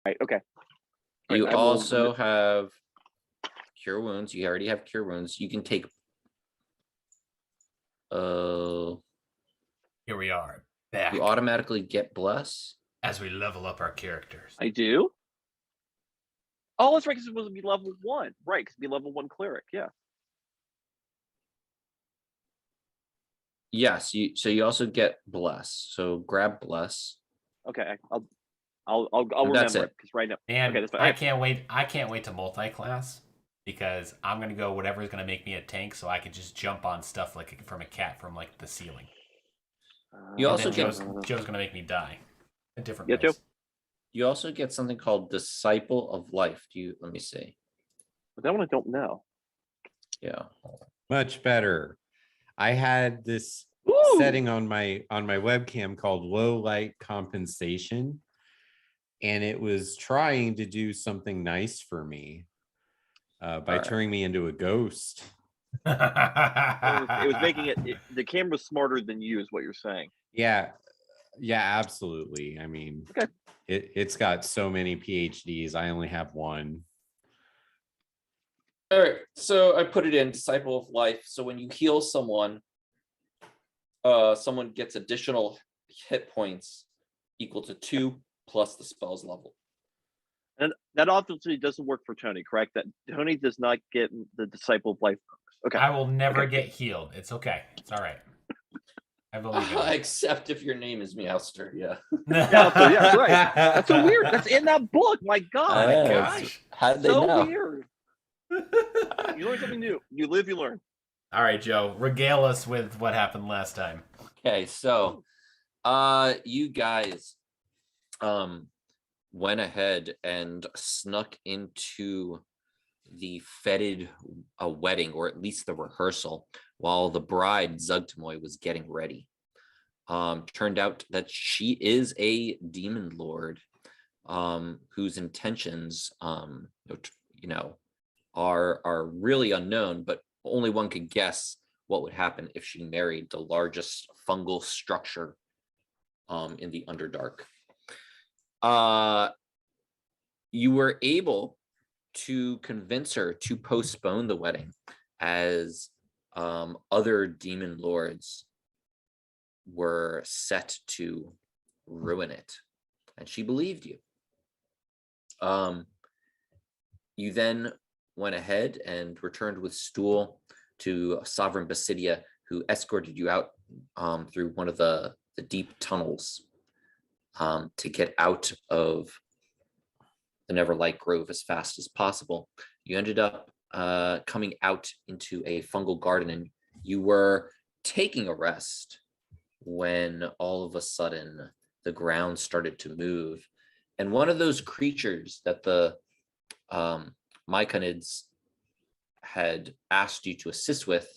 Right. Okay. You Right, also have Cure Wounds. You already have Cure Wounds. You can take. Here we are, back. You automatically get Bless as we level up our characters. I do. Oh, that's right. Because it was be level 1, right? Because be level 1 cleric. Yeah. Yes. So you also get Bless. So grab Bless. Okay. I'll remember it because right now. And okay, that's fine. I can't wait. I can't wait to multi-class because I'm gonna go whatever is gonna make me a tank, so I can just jump on stuff like from a cat from like the ceiling. You also get Joe's gonna make me die. A different. Yeah, Joe. You also get something called Disciple of Life. Let me see. But that one I don't know. Yeah. Much better. I had this setting on my webcam called low light compensation, and it was trying to do something nice for me by turning me into a ghost. It was making it. The camera's smarter than you, is what you're saying. Yeah, absolutely. I mean, okay. It's got so many PhDs. I only have one. All right, so I put it in Disciple of Life. So when you heal someone, someone gets additional hit points equal to 2 plus the spell's level. And that obviously doesn't work for Tony, correct? That Tony does not get the Disciple of Life. Okay. I will never get healed. It's okay. It's all right. I believe in it. Except if your name is Meowster, yeah. Meowster, yeah, right. That's so weird. That's in that book. My God. Oh my gosh. How did they so know? Weird. You learn something new. You live, you learn. All right, Joe. Regale us with what happened last time. Okay, so you guys went ahead and snuck into the feted wedding, or at least the rehearsal, while the bride Zugtamoy was getting ready. Turned out that she is a demon lord whose intentions are really unknown, but only one could guess what would happen if she married the largest fungal structure in the Underdark. You were able to convince her to postpone the wedding, as other demon lords were set to ruin it, and she believed you. You then went ahead and returned with Stool to Sovereign Basidia, who escorted you out through one of the deep tunnels to get out of the Neverlight Grove as fast as possible. You ended up coming out into a fungal garden, and you were taking a rest when all of a sudden the ground started to move, and one of those creatures that the Myconids had asked you to assist with,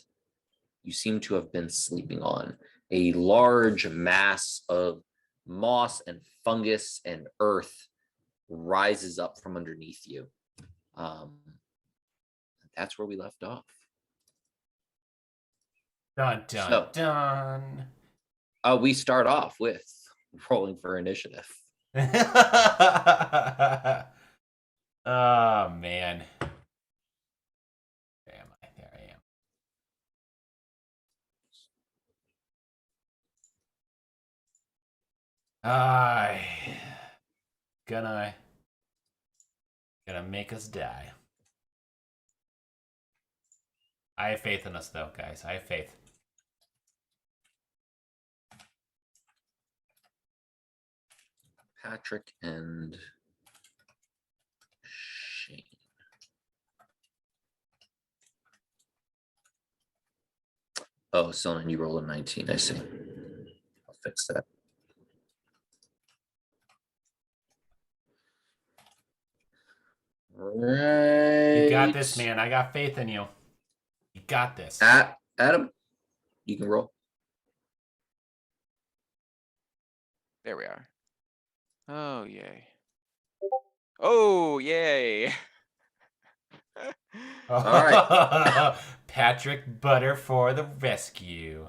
you seem to have been sleeping on. A large mass of moss and fungus and earth rises up from underneath you. That's where we left off. Dun, dun, dun. We start off with rolling for initiative. Oh, man. Where am I? There I am. Gonna make us die. I have faith in us, though, guys. I have faith. Patrick and Shane. Oh, Sonnen, you rolled a 19. I see. I'll fix that. Right. You got this, man. I got faith in you. You got this. Adam, you can roll. There we are. Oh, yay. Oh, yay. All right. Patrick Butter for the rescue.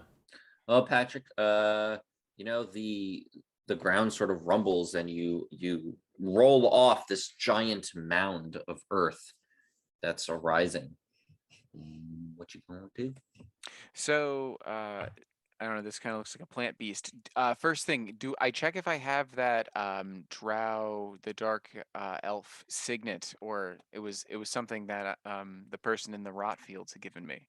Well, Patrick, the ground sort of rumbles and you roll off this giant mound of earth that's arising. What you gonna do? So, I don't know, this kind of looks like a plant beast. First thing, do I check if I have that Drow, the dark elf signet, or it was something that the person in the rot fields had given me?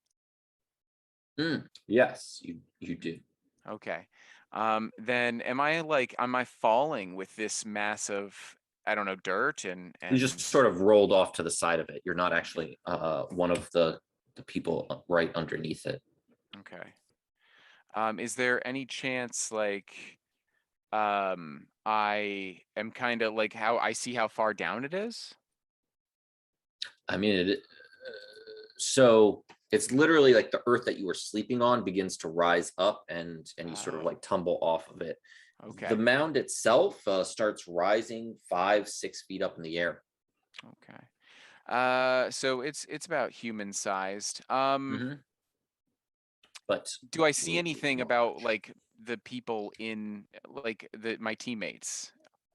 Yes, you do. Okay. Then am I falling with this mass of, I don't know, dirt and You just sort of rolled off to the side of it. You're not actually one of the people right underneath it. Okay. Is there any chance I am kind of like how I see how far down it is? I mean, so it's literally like the earth that you were sleeping on begins to rise up, and you sort of Oh. like tumble off of it. Okay. The mound itself starts rising 5-6 feet up in the air. Okay. So it's about human sized. But Do I see anything not about much. like the people in like my teammates?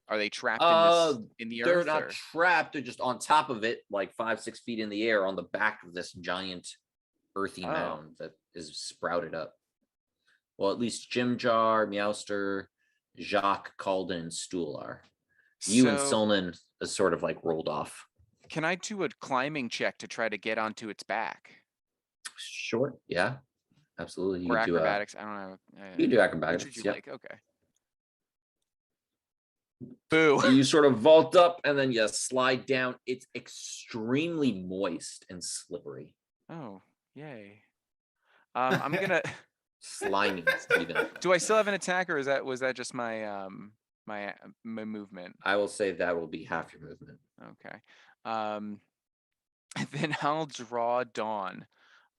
Are they trapped in the They're earth? not Or? trapped. They're just on top of it, like 5-6 feet in the air, on the back of this giant earthy Oh. mound that is sprouted up. Well, at least Jimjar, Meowster, Jacques, Calden, and Stool are. You and So Solon is sort of like rolled off. can I do a climbing check to try to get onto its back? Sure. Yeah. Absolutely. You Or could do acrobatics? I don't know. you could do Which acrobatics. would you Yeah. like? Okay. Boo. You sort of vault up and then you slide down. It's extremely moist and slippery. Oh, yay. I'm gonna. Slimy even. Do I still have an attack, or was that just my my movement? I will say that will be half your movement. Okay. Then I'll draw Dawn.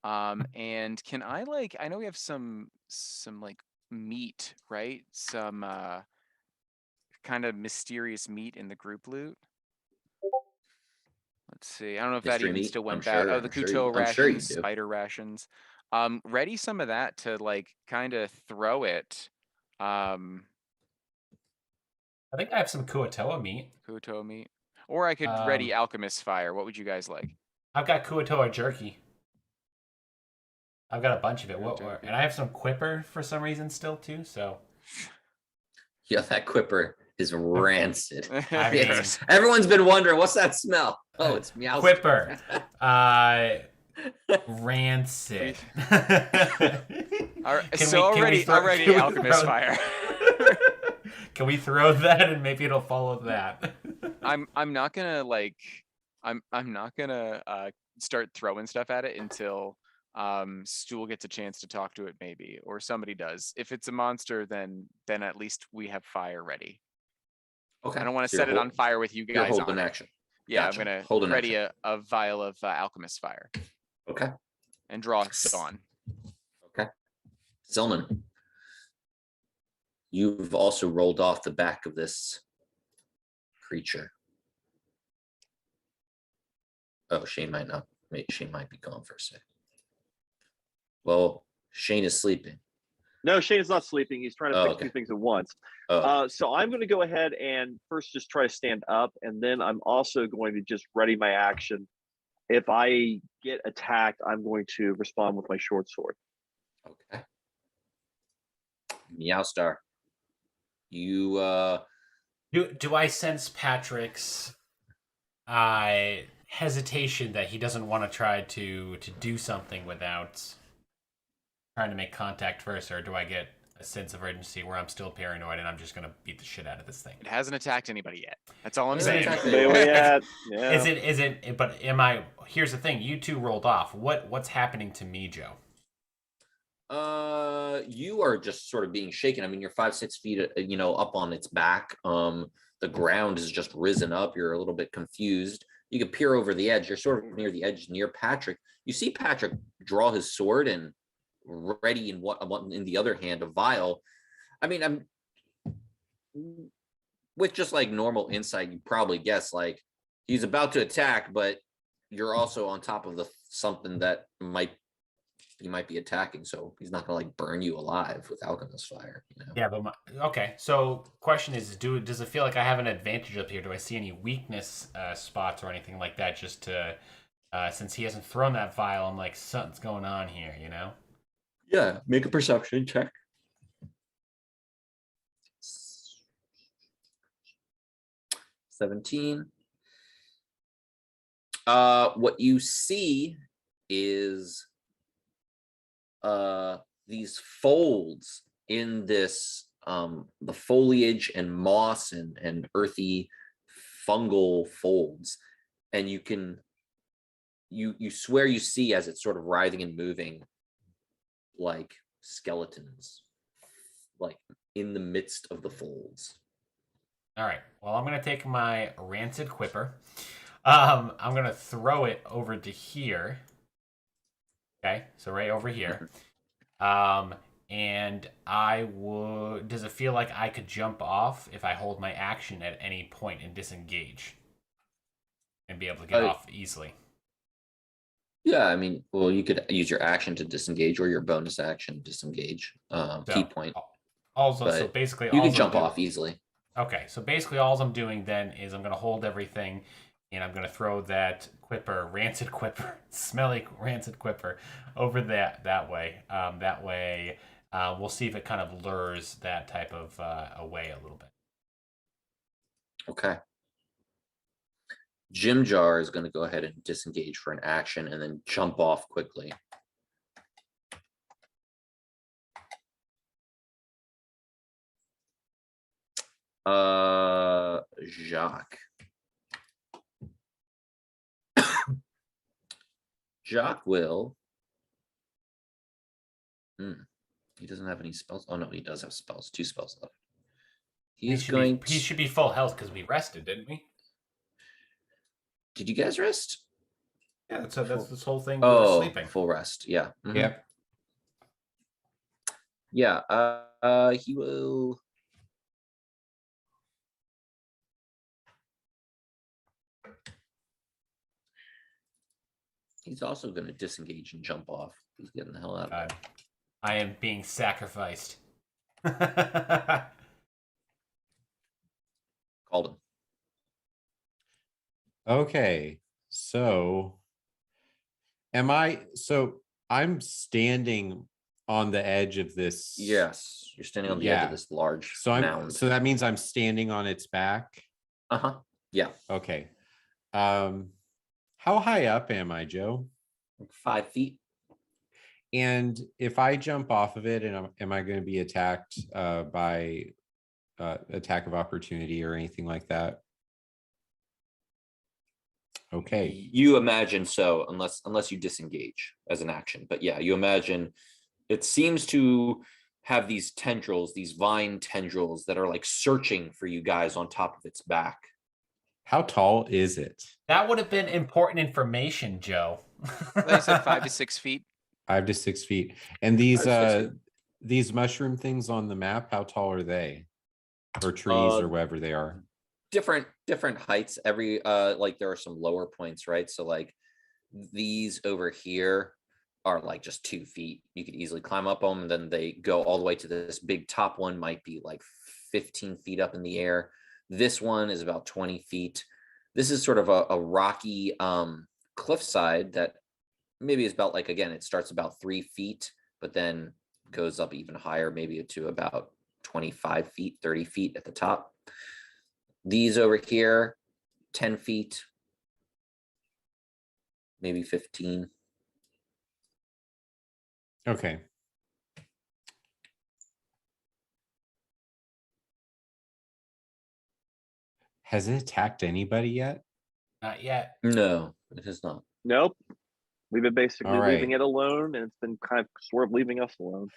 And can I I know we have some like meat, right? Some kind of mysterious meat in the group loot. Let's see. I don't know if that Mystery even meat, still I'm went bad. sure- Oh, the I'm sure Couteau you- I'm sure you rations, do. spider rations. Ready some of that to kind of throw it. I think I have some Kuatoa meat. Couteau meat. Or I could ready alchemist fire. What would you guys like? I've got Kuatoa jerky. I've got a bunch of it. Jerky. And I have some Quipper for some reason still too. So Yeah, that Quipper is rancid. I mean, It's- everyone's been wondering, what's that smell? Oh, it's meow. Quipper. Rancid. All right, Can so we already can we alchemist throw- fire. Can we throw that and maybe it'll follow that? I'm not gonna I'm not gonna start throwing stuff at it until Stool gets a chance to talk to it, maybe, or somebody does. If it's a monster, then at least we have fire ready. Okay. I don't want to so you're set it on fire with you You're guys holding on it. action. Yeah, Gotcha. I'm gonna Hold an ready action. a vial of alchemist fire Okay. and draw Dawn. Okay. Zilman, you've also rolled off the back of this creature. Oh, Shane might not. Shane might be gone for a sec. Well, Shane is sleeping. No, Shane's not sleeping. He's trying to Oh, fix okay. two things at once. Oh, So I'm going to go ahead and first just try to stand up, and then I'm also going to just ready my action. If I get attacked, I'm going to respond with my short sword. okay. Meowstar, you Do I sense Patrick's hesitation that he doesn't want to try to do something without trying to make contact first, or do I get a sense of urgency where I'm still paranoid and I'm just gonna beat the shit out of this thing? It hasn't attacked anybody yet. That's all I'm It saying. hasn't Wait, wait, yeah. Is it? But am I? Here's the thing. You two rolled off. What's happening to me, Joe? you are just sort of being shaken. I mean, you're 5-6 feet, up on its back. The ground has just risen up. You're a little bit confused. You can peer over the edge. You're sort of near the edge, near Patrick. You see Patrick draw his sword and ready in in the other hand a vial. I mean, I'm with just like normal insight, you probably guess like he's about to attack, but you're also on top of something that might he might be attacking, so he's not gonna like burn you alive with alchemist fire, you know. Yeah, but okay. So, question is, does it feel like I have an advantage up here? Do I see any weakness spots or anything like that? Just to since he hasn't thrown that vial, I'm like, something's going on here, you know? Yeah, make a perception check. 17. What you see is these folds in this the foliage and moss and earthy fungal folds, and you swear you see, as it's sort of writhing and moving, like skeletons, like in the midst of the folds. All right. Well, I'm gonna take my rancid quipper. I'm gonna throw it over to here. Okay, so right over here. And I would. Does it feel like I could jump off if I hold my action at any point and disengage, and be able to get off easily? Yeah, I mean, well, you could use your action to disengage or your bonus action to disengage. Key point. Also, so basically, you can jump off easily. Okay, so basically, all I'm doing then is I'm going to hold everything, and I'm going to throw that quipper, rancid quipper, smelly rancid quipper, over that way. That way, we'll see if it kind of lures that type of away a little bit. Okay. Jim Jar is going to go ahead and disengage for an action and then jump off quickly. Jacques. Jacques will. He doesn't have any spells. Oh no, he does have spells. 2 spells left. He should be full health because we rested, didn't we? Did you guys rest? Yeah, that's this whole thing. Oh, Sleeping. full rest. Yeah. Mm-hmm. Yep. Yeah. He will. He's also going to disengage and jump off. He's getting the hell out of there. I am being sacrificed. Called him. Okay, so I'm standing on the edge of this. Yes, you're standing on the edge of this large mound. So that means I'm standing on its back. Yeah. Okay. How high up am I, Joe? 5 feet. And if I jump off of it, and am I going to be attacked by attack of opportunity or anything like that? Okay. You imagine so, unless you disengage as an action. But yeah, you imagine it seems to have these tendrils, these vine tendrils that are like searching for you guys on top of its back. How tall is it? That would have been important information, Joe. They said 5 to 6 feet. 5 to 6 feet. And these mushroom things on the map, how tall are they? Or trees or whatever they are? Different heights. Every like there are some lower points, right? So like these over here are like just 2 feet. You could easily climb up them, and then they go all the way to this big top one, might be like 15 feet up in the air. This one is about 20 feet. This is sort of a rocky cliffside that maybe is about, like, again, it starts about 3 feet, but then goes up even higher, maybe to about 25 feet, 30 feet at the top. These over here, 10 feet, maybe 15. Okay. Has it attacked anybody yet? Not yet. No, it has not. Nope. We've been basically All right. leaving it alone, and it's been kind of sort of leaving us alone.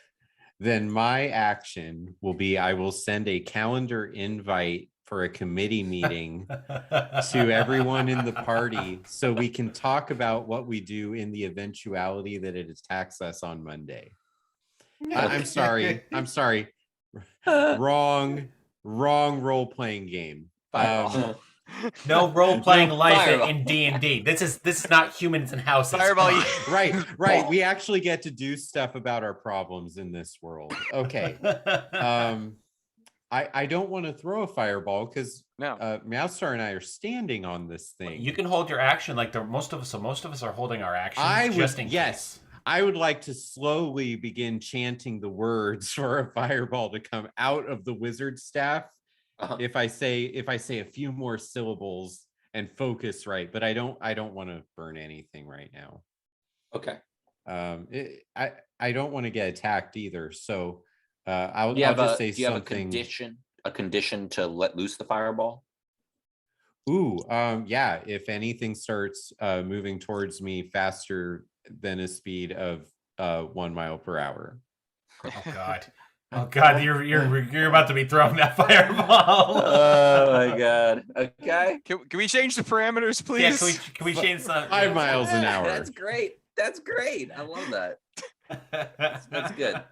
Then my action will be I will send a calendar invite for a committee meeting to everyone in the party so we can talk about what we do in the eventuality that it attacks us on Monday. I'm sorry. Wrong role-playing game. No role-playing No, life fireball. in D&D. This is not humans in houses. Fireball, Come you- on. Right. We actually get to do stuff about our problems in this world. Okay. I don't want to throw a fireball because No. Meowstar and I are standing on this thing. You can hold your action like most of us are holding our actions Yes. I would like to slowly begin chanting the words for a fireball to come out of the wizard staff. Uh-huh. If I say a few more syllables and focus right, but I don't want to burn anything right now. Okay. I don't want to get attacked either. So I'll Do you have just say do you have something. a condition to let loose the fireball? Ooh, yeah. If anything starts moving towards me faster than a speed of 1 mile per hour. Oh God. Oh God, you're about to be throwing that fireball. Oh my God. Okay. Can we change the parameters, please? Yeah, can we change the 5 miles an hour? That's great. That's great. I love that. That's good.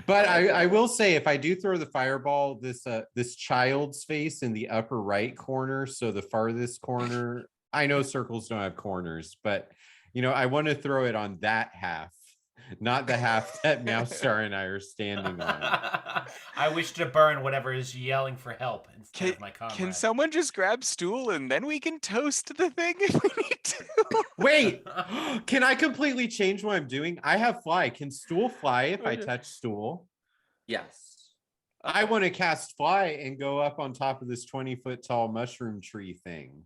But I will say, if I do throw the fireball, this child's face in the upper right corner, so the farthest corner. I know circles don't have corners, but I want to throw it on that half, not the half that Meowstar and I are standing on. I wish to burn whatever is yelling for help instead of my comrade. Can someone just grab stool and then we can toast the thing if we need to? Wait, can I completely change what I'm doing? I have fly. Can stool fly if I touch stool? Yes. I want to cast fly and go up on top of this 20-foot tall mushroom tree thing.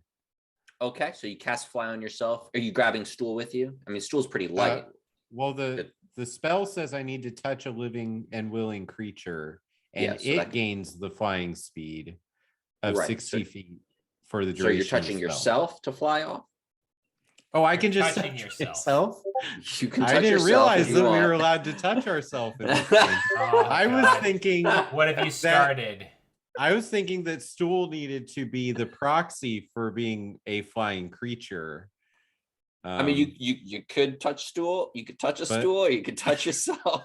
Okay, so you cast fly on yourself. Are you grabbing stool with you? I mean, stool's pretty light. Well, the spell says I need to touch a living and willing creature, and it gains the flying speed of 60 feet for the duration. So you're touching yourself to fly off? Oh, I can just touching touch yourself. You can touch I didn't yourself realize if that you we want. were allowed to touch ourselves. I was God. thinking. What have you started? I was thinking that stool needed to be the proxy for being a flying creature. I mean, you could touch stool. You could touch a stool, or you could touch yourself.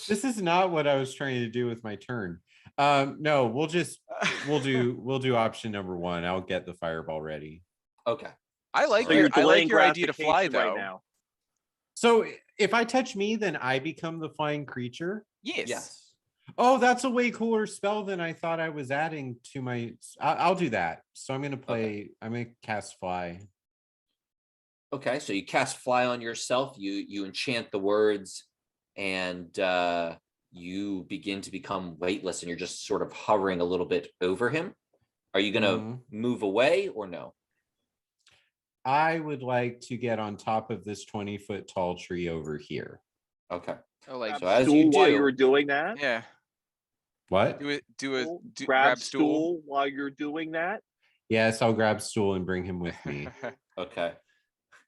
This is not what I was trying to do with my turn. No, we'll do option number 1. I'll get the fireball ready. Okay. I like So your you're delaying idea to fly gratification though. right now. So if I touch me, then I become the flying creature. Yes. Oh, that's a way cooler spell than I thought I was adding to my. I'll do that. So I'm gonna play. Okay. I'm gonna cast fly. Okay, so you cast fly on yourself. You enchant the words, and you begin to become weightless, and you're just sort of hovering a little bit over him. Are you gonna move away or no? I would like to get on top of this 20-foot tall tree over here. Okay. Oh, like So as you do, while you were doing that. yeah. What? Grab stool while you're doing that. Yes, I'll grab stool and bring him with me. Okay.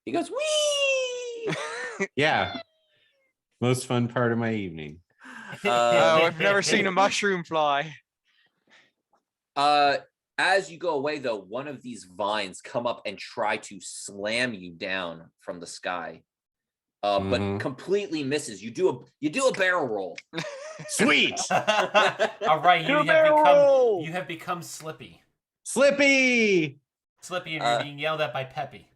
He goes, wee! Yeah. Most fun part of my evening. Oh, I've never seen a mushroom fly. As you go away, though, one of these vines come up and try to slam you down from the sky, but completely misses. You do a barrel roll. Sweet. All right, you have become Slippy. Slippy, and you're being yelled at by Peppy.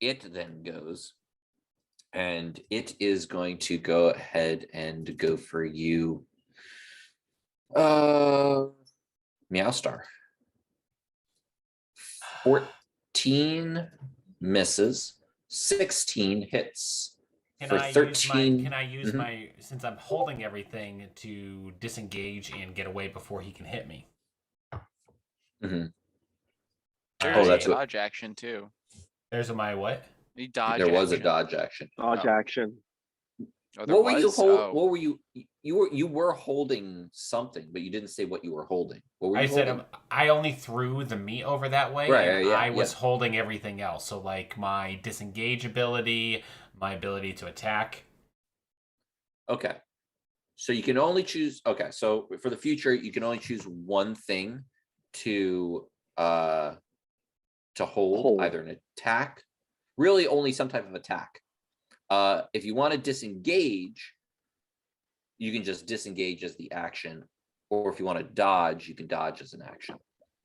It then goes, and it is going to go ahead and go for you. Meowstar. 14 misses, 16 hits. Can I use my since I'm holding everything to disengage and get away before he can hit me? Mm-hmm. There's a dodge action too. There's my what? There was a dodge action. Dodge action. Oh, what were you holding? What were you? You were holding something, but you didn't say what you were holding. What were you holding? Said I only threw the meat over that way. Right. I was holding everything else. So like my disengage ability, my ability to attack. Okay. So you can only choose. Okay. So for the future, you can only choose one thing to to hold Hold. either an attack, really only some type of attack. If you want to disengage, you can just disengage as the action, or if you want to dodge, you can dodge as an action.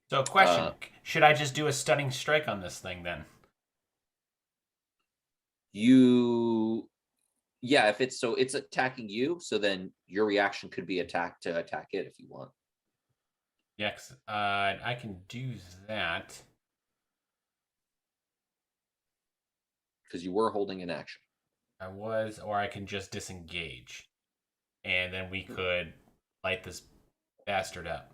So, question: should I just do a stunning strike on this thing then? Yeah, if it's attacking you, so then your reaction could be attack to attack it if you want. Yes, I can do that. Because you were holding an action. I was, or I can just disengage, and then we could light this bastard up.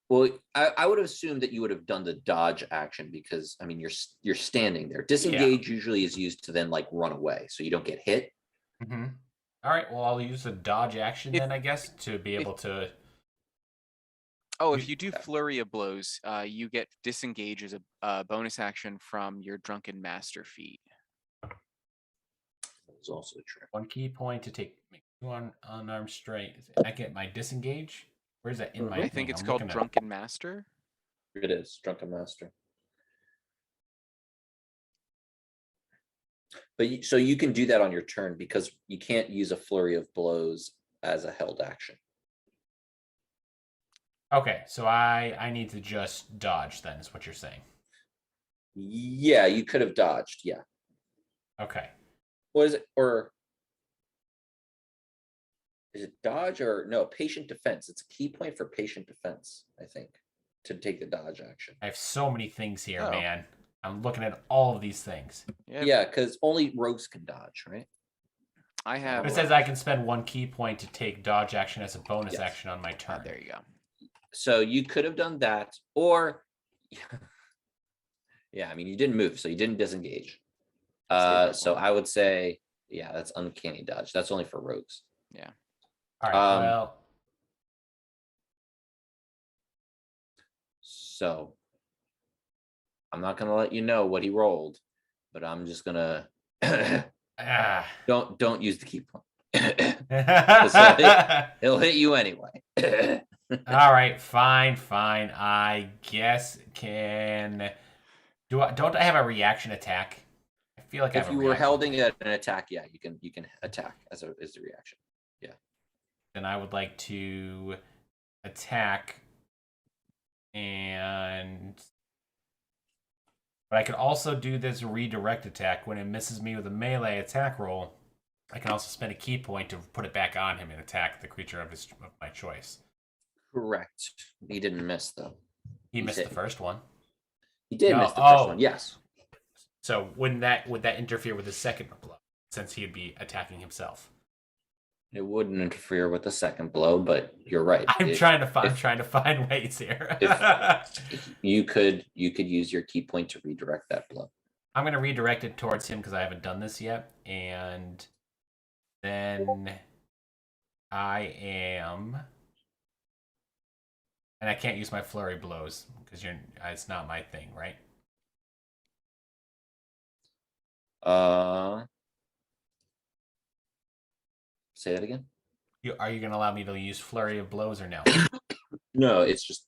Well, I would assume that you would have done the dodge action because I mean you're standing there. Disengage usually is used to then like run away, so you don't get hit. Mm-hmm. All right. Well, I'll use a dodge action then, I guess, to be able to. Oh, if you do flurry of blows, you get disengage as a bonus action from your drunken master feat. That's also true. 1 key point to take 2 unarmed strike. I get my disengage. Where's that in my? I think it's called drunken master. It is drunken master. But so you can do that on your turn because you can't use a flurry of blows as a held action. Okay, so I need to just dodge then, is what you're saying. Yeah, you could have dodged. Yeah. Okay. What is it? Or is it dodge or no? Patient defense. It's a key point for patient defense, I think, to take the dodge action. I have so many things here, Oh. man. I'm looking at all of these things. Yeah, because only rogues can dodge, right? I have. It says I can spend 1 key point to take dodge action as a bonus Yes. action on my turn. There you go. So you could have done that, or yeah, I mean you didn't move, so you didn't disengage. So I would say, yeah, that's uncanny dodge. That's only for rogues. Yeah. All right. Um, Well, So I'm not gonna let you know what he rolled, but I'm just gonna don't use the key point. He'll hit you anyway. all right. Fine. I guess don't I have a reaction attack? I feel like I If have you a were reaction holding attack. an attack, yeah, you can attack as the reaction. Then I would like to attack, but I could also do this redirect attack when it misses me with a melee attack roll. I can also spend a key point to put it back on him and attack the creature of my choice. Correct. He didn't miss though. He He's missed hit. the first one. He did No, miss the first oh. one. Yes. So would that interfere with the second blow, since he'd be attacking himself? It wouldn't interfere with the second blow, but you're right. I'm trying to find ways here. You could use your key point to redirect that blow. I'm gonna redirect it towards him because I haven't done this yet, and then and I can't use my flurry blows because it's not my thing, right? Say that again. Are you gonna allow me to use flurry of blows or no? No, it's just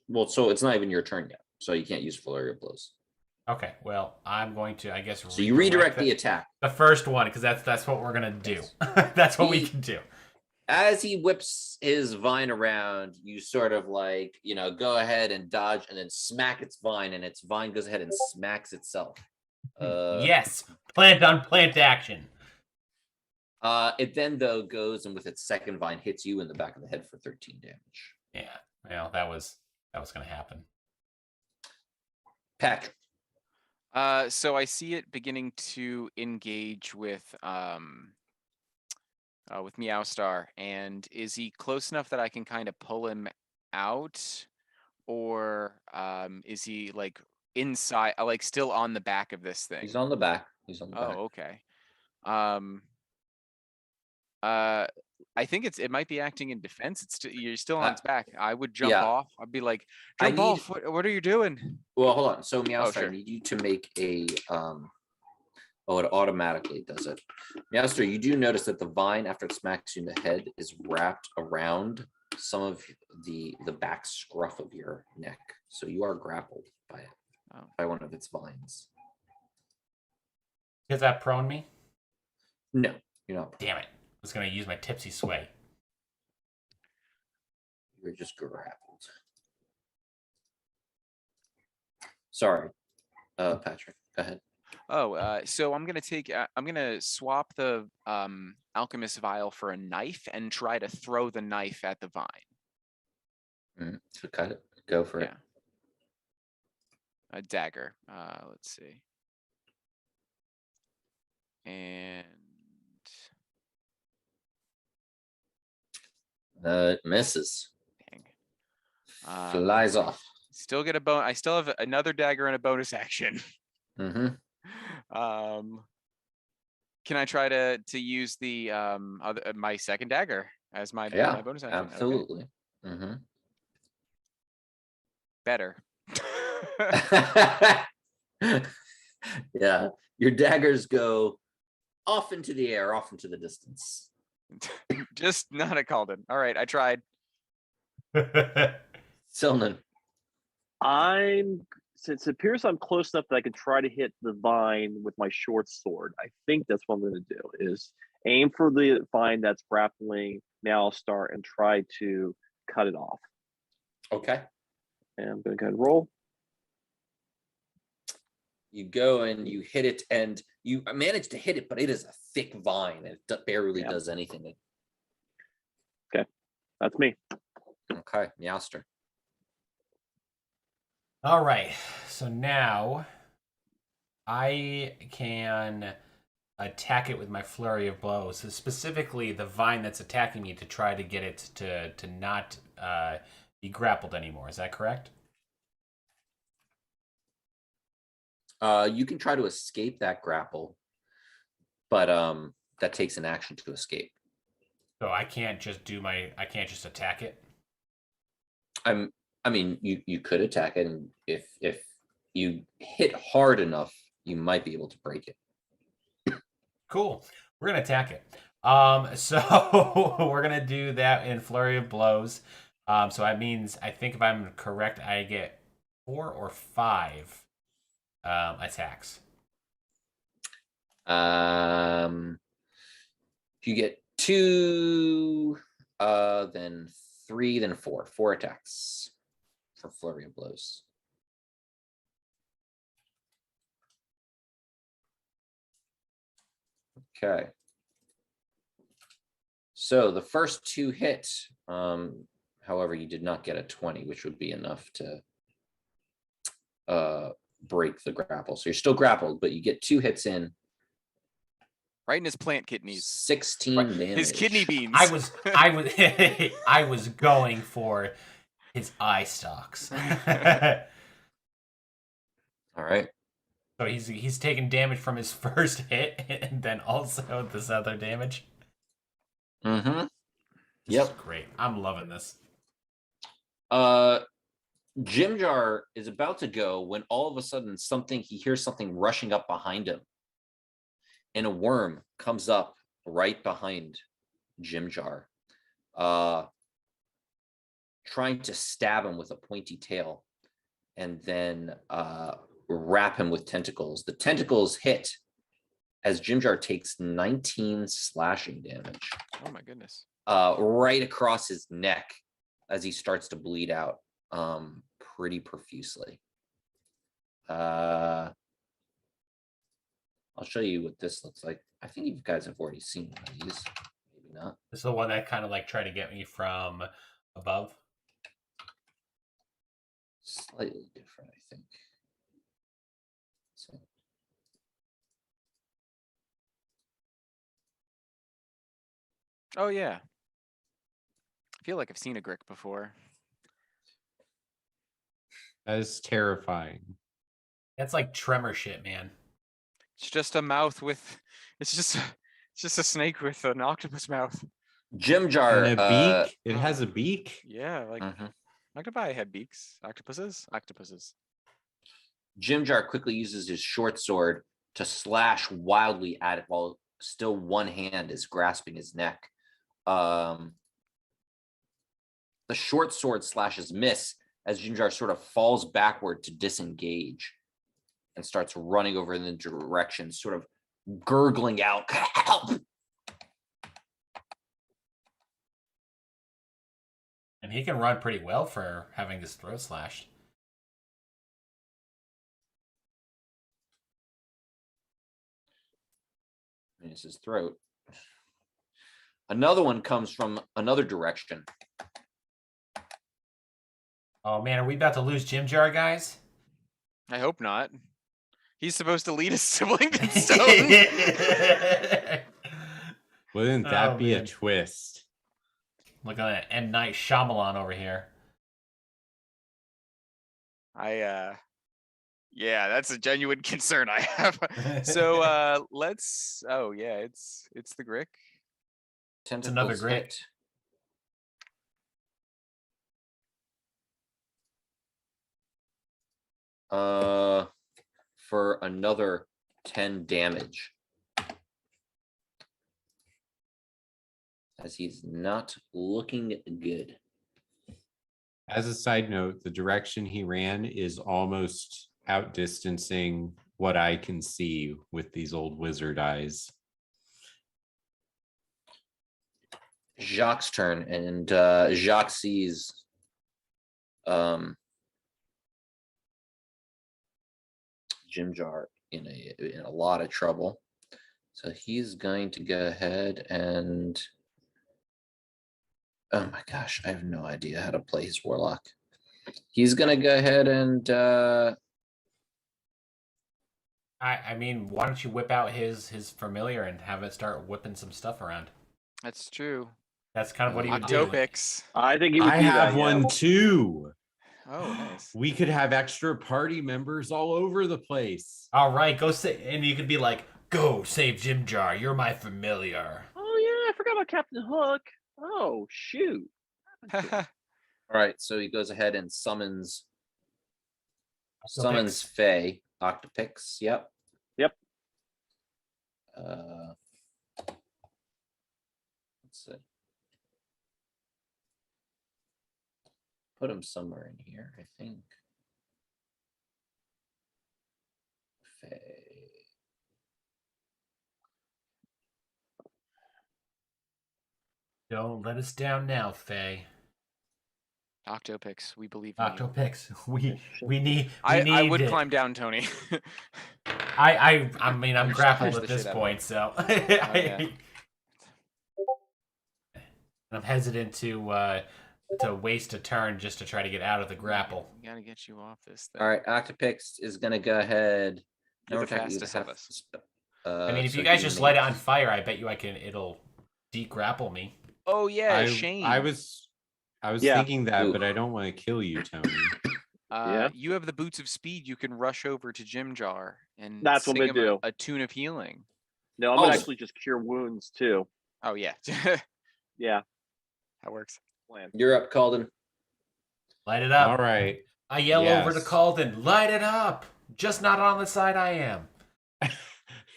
so it's not even your turn yet, so you can't use flurry of blows. Okay, well, I'm going to, I guess. So you redirect the attack. The first one, because that's what we're gonna do. That's what we can do. As he whips his vine around, you sort of like, go ahead and dodge and then smack its vine, and its vine goes ahead and smacks itself. Yes, plant on plant action. It then though goes and with its second vine hits you in the back of the head for 13 damage. Yeah, well, that was gonna happen. Patrick. So I see it beginning to engage with Meowstar, and is he close enough that I can kind of pull him out, or is he like inside, like still on the back of this thing? He's on the back. Oh, okay. I think it might be acting in defense. You're still on its back. I would jump off. I'd be like, jump off. What are you doing? Well, hold on. So Meowstar, sure. I need you to make a it automatically does it. Meowstar, you do notice that the vine, after it smacks you in the head, is wrapped around some of the back scruff of your neck. So you are grappled by it, by one of its vines. Does that prone me? No, you're not. Damn it. I was going to use my tipsy sway. You're just grappled. Sorry, Patrick, go ahead. Oh, so I'm gonna swap the alchemist vial for a knife and try to throw the knife at the vine. So cut it. Go for it. A dagger. Let's see. And It misses. dang. Flies off. Still get a bone. I still have another dagger and a bonus action. Mm-hmm. Can I try to use the my second dagger as my bonus action? Absolutely. Okay. Mm-hmm. Better. Yeah, your daggers go off into the air, off into the distance. Just not a Calden. All right, I tried. Selnan. Since it appears I'm close enough that I can try to hit the vine with my short sword. I think that's what I'm going to do is aim for the vine that's grappling. Now I'll start and try to cut it off. Okay. And I'm going to go ahead and roll. You go and you hit it, and you manage to hit it, but it is a thick vine. It barely does anything. Okay, that's me. Okay, Meowster. All right. So now I can attack it with my flurry of blows. So specifically the vine that's attacking me to try to get it to not be grappled anymore. Is that correct? You can try to escape that grapple, but that takes an action to escape. So I can't just attack it. I mean, you could attack it, and if you hit hard enough, you might be able to break it. Cool. We're gonna attack it. So we're gonna do that in flurry of blows. So that means I think if I'm correct, I get 4 or 5 attacks. If you get 2, then 3, then 4. 4 attacks for flurry of blows. Okay. So the first 2 hit, however, you did not get a 20, which would be enough to break the grapple. So you're still grappled, but you get 2 hits in. Right in his plant kidneys. 16 damage. His kidney beans. I was I was going for his eye stalks. All right. So he's taking damage from his first hit and then also this other damage. Mm-hmm. This is great. I'm loving this. Jimjar is about to go when all of a sudden he hears something rushing up behind him. And a worm comes up right behind Jimjar, trying to stab him with a pointy tail and then wrap him with tentacles. The tentacles hit as Jimjar takes 19 slashing damage. Oh my goodness. Right across his neck as he starts to bleed out pretty profusely. I'll show you what this looks like. I think you guys have already seen one of these. Maybe not. This is the one that kind of like tried to get me from above. Slightly different, I think. So. Oh yeah. I feel like I've seen a Grick before. That is terrifying. That's like tremor shit, man. It's just a mouth with. It's just a snake with an octopus mouth. Jimjar. And a beak. It has a beak. Yeah, like octopi had beaks. Octopuses. Jimjar quickly uses his short sword to slash wildly at it while still one hand is grasping his neck. the short sword slashes miss as Jimjar sort of falls backward to disengage and starts running over in the direction, sort of gurgling out, help. And he can run pretty well for having his throat slashed. It's his throat. Another one comes from another direction. Oh man, are we about to lose Jim Jar, guys? I hope not. He's supposed to lead us to Blingden Stone. Wouldn't that Oh, be a man. twist? Look at that M. Night Shyamalan over here. Yeah, that's a genuine concern I have. So let's it's the Grick. It's another Tentacles Grick. hit. For another 10 damage. As he's not looking good. As a side note, the direction he ran is almost outdistancing what I can see with these old wizard eyes. Jacques' turn, and Jacques sees Jim Jar in a lot of trouble. So he's going to go ahead and oh my gosh, I have no idea how to play his warlock. He's gonna go ahead and I mean, why don't you whip out his familiar and have it start whipping some stuff around? That's true. That's kind of what he would do. Octopix. I think he would I do have that, one yeah. too. Oh, nice. We could have extra party members all over the place. All right, go say, and you could be like, "Go save Jim Jar. You're my familiar." Oh yeah, I forgot about Captain Hook. Oh shoot. all right, so he goes ahead and summons Octopix. Faye. Octopix, yep. Yep. Let's see. Put him somewhere in here, I think. Faye. Don't let us down now, Faye. Octopix, we believe in you. Octopix, we need. I would it. climb down, Tony. I mean, I'm Punch- grappled punch at the this shit out of point, so yeah. I'm hesitant to waste a turn just to try to get out of the grapple. We gotta get you off this thing. All right, Octopix is gonna go ahead. You're the attack, fastest of us. I mean, if so you guys he just light it on makes- fire, I bet you it'll de-grapple me. Oh yeah, I Shane. I was Yeah. thinking that, Ooh. but I don't want to kill you, Tony. Yeah. You have the boots of speed. You can rush over to Jim Jar and That's what sing we him do. a tune of healing. No, I'm gonna Oh. actually just cure wounds too. Oh yeah, Yeah. that works. Plan. You're up, Calden. Light it up. All right. I yell over to Yes. Calden, light it up. Just not on the side I am.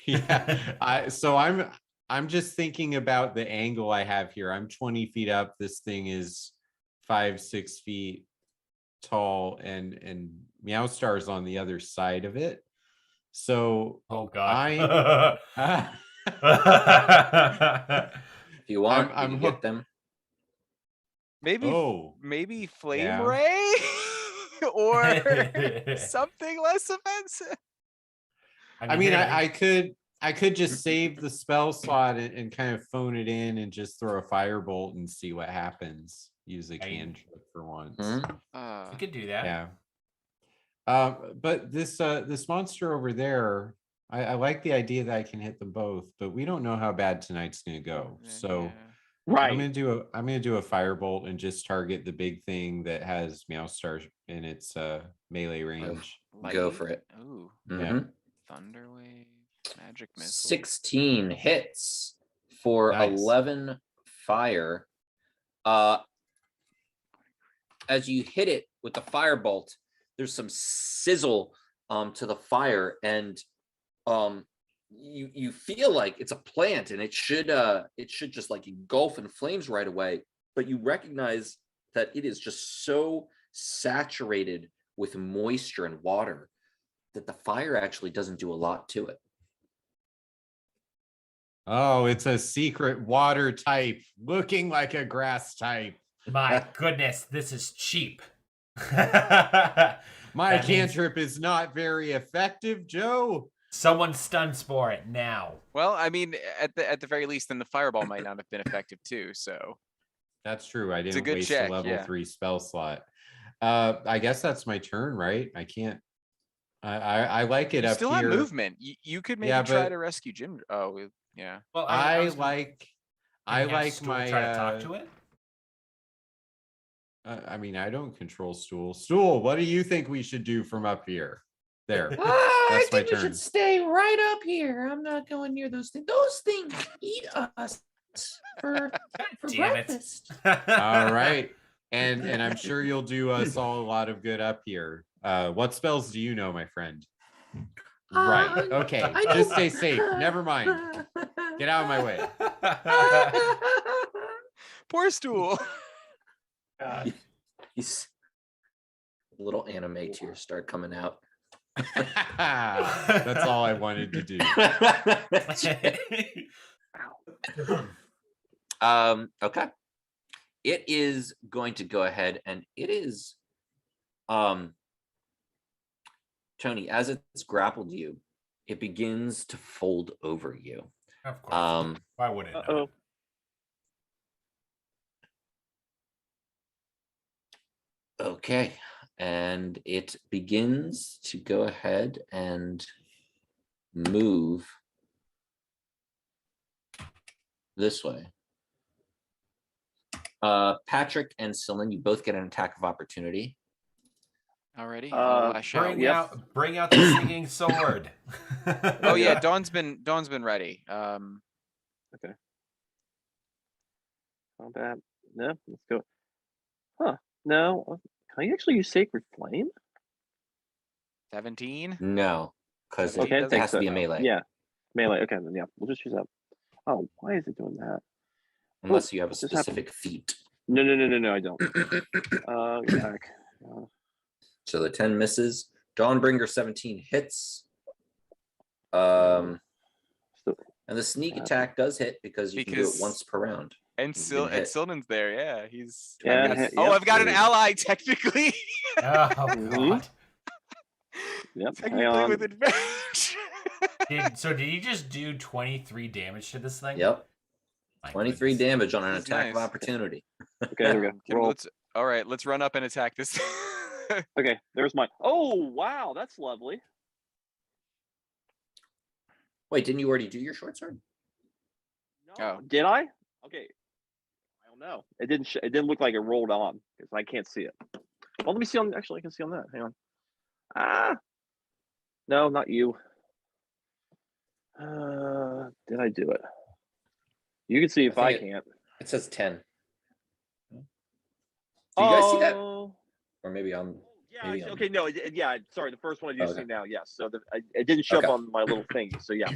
Yeah. So I'm just thinking about the angle I have here. I'm 20 feet up. This thing is 5-6 feet tall, and Meowstar's on the other side of it. So Oh god. If you want, I'm you can get hooked. them. Maybe Flame Yeah. Ray or something less offensive. I mean, I could just save the spell slot and kind of phone it in and just throw a firebolt and see what happens. Use a cantrip for once. Mhm. You could do that. Yeah. But this monster over there, I like the idea that I can hit them both, but we don't know how bad tonight's gonna go. So Right. I'm gonna do a firebolt and just target the big thing that has Meowstar in its melee range. Go for it. Ooh, Mhm. Thunder Wave, Magic Missile. 16 hits for Nice. 11 fire. As you hit it with the firebolt, there's some sizzle to the fire, and you feel like it's a plant and it should just like engulf in flames right away, but you recognize that it is just so saturated with moisture and water that the fire actually doesn't do a lot to it. Oh, it's a secret water type looking like a grass type. My goodness, this is cheap. My That means cantrip is not very effective, Joe. someone stun spore it now. Well, I mean, at the very least, then the fireball might not have been effective too. So That's true. I a didn't good waste check, a level yeah. 3 spell slot. I guess that's my turn, right? I can't. I like it you up still here. have movement. You could maybe Yeah, try but- to rescue Jim. Oh, yeah. Well, I was gonna- like. can I we have like Stool my. try to talk to it. I mean, I don't control Stool. Stool, what do you think we should do from up here? There. I That's my think we turn. should stay right up here. I'm not going near those things. Those things eat us for Damn breakfast. it. All right. And I'm sure you'll do us all a lot of good up here. What spells do you know, my friend? Right. Okay. I Just know- stay safe. Never mind. Get out of my way. Poor Stool. God. He's little anime tears start coming out. That's all I wanted to do. Okay. It is going to go ahead and it is Tony, as it's grappled you, it begins to fold over you. Of course. Why would it? not? Uh-oh. Okay. And it begins to go ahead and move this way. Patrick and Celine, you both get an attack of opportunity. Already. Bring out the singing sword. Oh yeah, Dawn's been ready. Okay. Not bad. No, let's go. Huh. No. Can you actually use Sacred Flame? 17. No, because Okay, it has to be a melee. Yeah. Melee. Okay, then yeah. We'll just use that. Oh, why is it doing that? Unless you have a What just happened? specific feat. No, I don't. Attack. So the 10 misses. Dawnbringer 17 hits. And the sneak attack does hit because you can do it Because- once per round. And You've been hit. Silden's there. Yeah, he's. Yeah, I've got- yeah, oh, I've got an yeah. ally technically. Oh Mhm. God. Yep. Hang technically on. with advantage. Did you just do 23 damage to this thing? Yep. My 23 goodness. damage on an This is attack of nice. opportunity. Okay, there we go. Kim, Roll. all right, let's run up and attack this. Okay, there's my. Oh wow, that's lovely. Wait, didn't you already do your short sword? No, Oh. did I? Okay. I don't know. It didn't. It didn't look like it rolled on because I can't see it. Well, let me see on. Actually, I can see on that. Hang on. Ah. No, not you. Did I do it? You can see if I think can't. It says 10. Do you guys see that? Oh. Or maybe I'm. Yeah. Maybe I'm- Okay. No. Yeah. Sorry. The first one I do Okay. see now. Yes. So it didn't show Okay. up on my little thing. So yeah.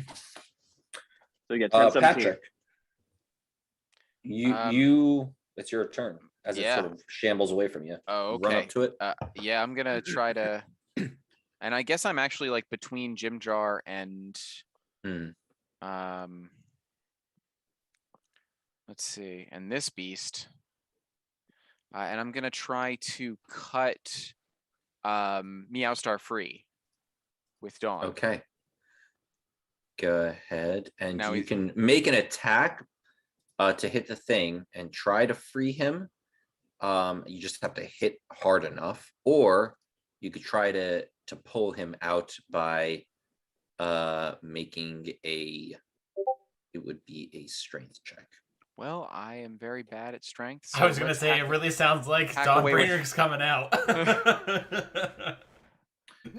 So you got 10, 17. Patrick, Um, you. It's your turn as it yeah. sort of shambles away from you. Oh, Run okay. up to it. Yeah, I'm gonna try to. And I guess I'm actually like between Jim Jar and Hmm. let's see, and this beast. And I'm gonna try to cut Meowstar free with Dawn. Okay. Go ahead and Now you he's- can make an attack to hit the thing and try to free him. You just have to hit hard enough, or you could try to pull him out by making it would be a strength check. Well, I am very bad at strength. I was so gonna let's say hack it it. really sounds like hack away with- Dawnbringer's coming out.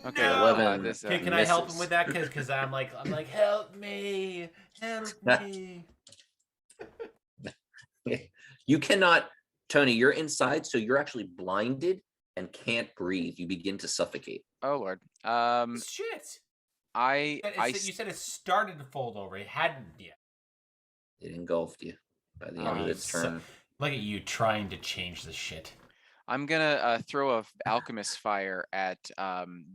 Okay, No. 11 this, Okay, can I help him misses. with that? Because I'm like, help me, help me. You cannot, Tony, you're inside, so you're actually blinded and can't breathe. You begin to suffocate. Oh Lord. Shit. I You said it started to fold over. It hadn't yet. It engulfed you by the end Oh, of its so- turn. Look at you trying to change the shit. I'm gonna throw a alchemist fire at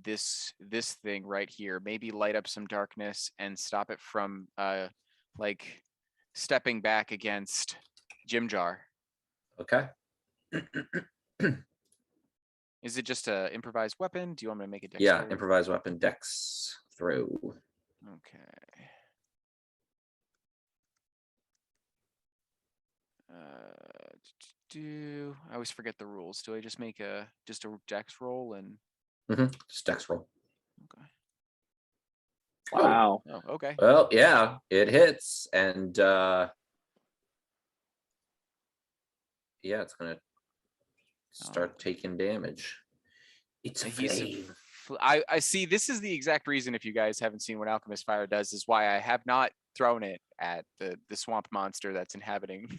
this thing right here. Maybe light up some darkness and stop it from like stepping back against Jim Jar. Okay. Is it just a improvised weapon? Do you want me to make a dex Yeah, save? improvised weapon dex throw. Okay. I always forget the rules. Do I just make just a dex roll and Just dex roll. okay. Wow. Oh, okay. Well, yeah, it hits, and yeah, it's gonna start taking damage. It's a flame. I see. This is the exact reason, if you guys haven't seen what Alchemist Fire does, is why I have not thrown it at the swamp monster that's inhabiting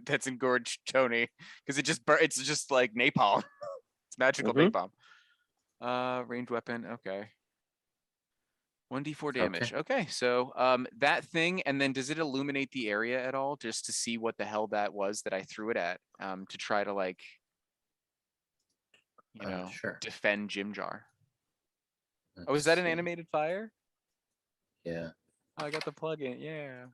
that's engorged Tony, because it's just like napalm. It's magical napalm. Ranged weapon. Okay. 1d4 damage. Okay, so that thing, and then does it illuminate the area at all, just to see what the hell that was that I threw it at, to try to like, Sure. defend Jim Jar? Oh, is that an animated fire? Yeah. Oh, I got the plugin. Yeah.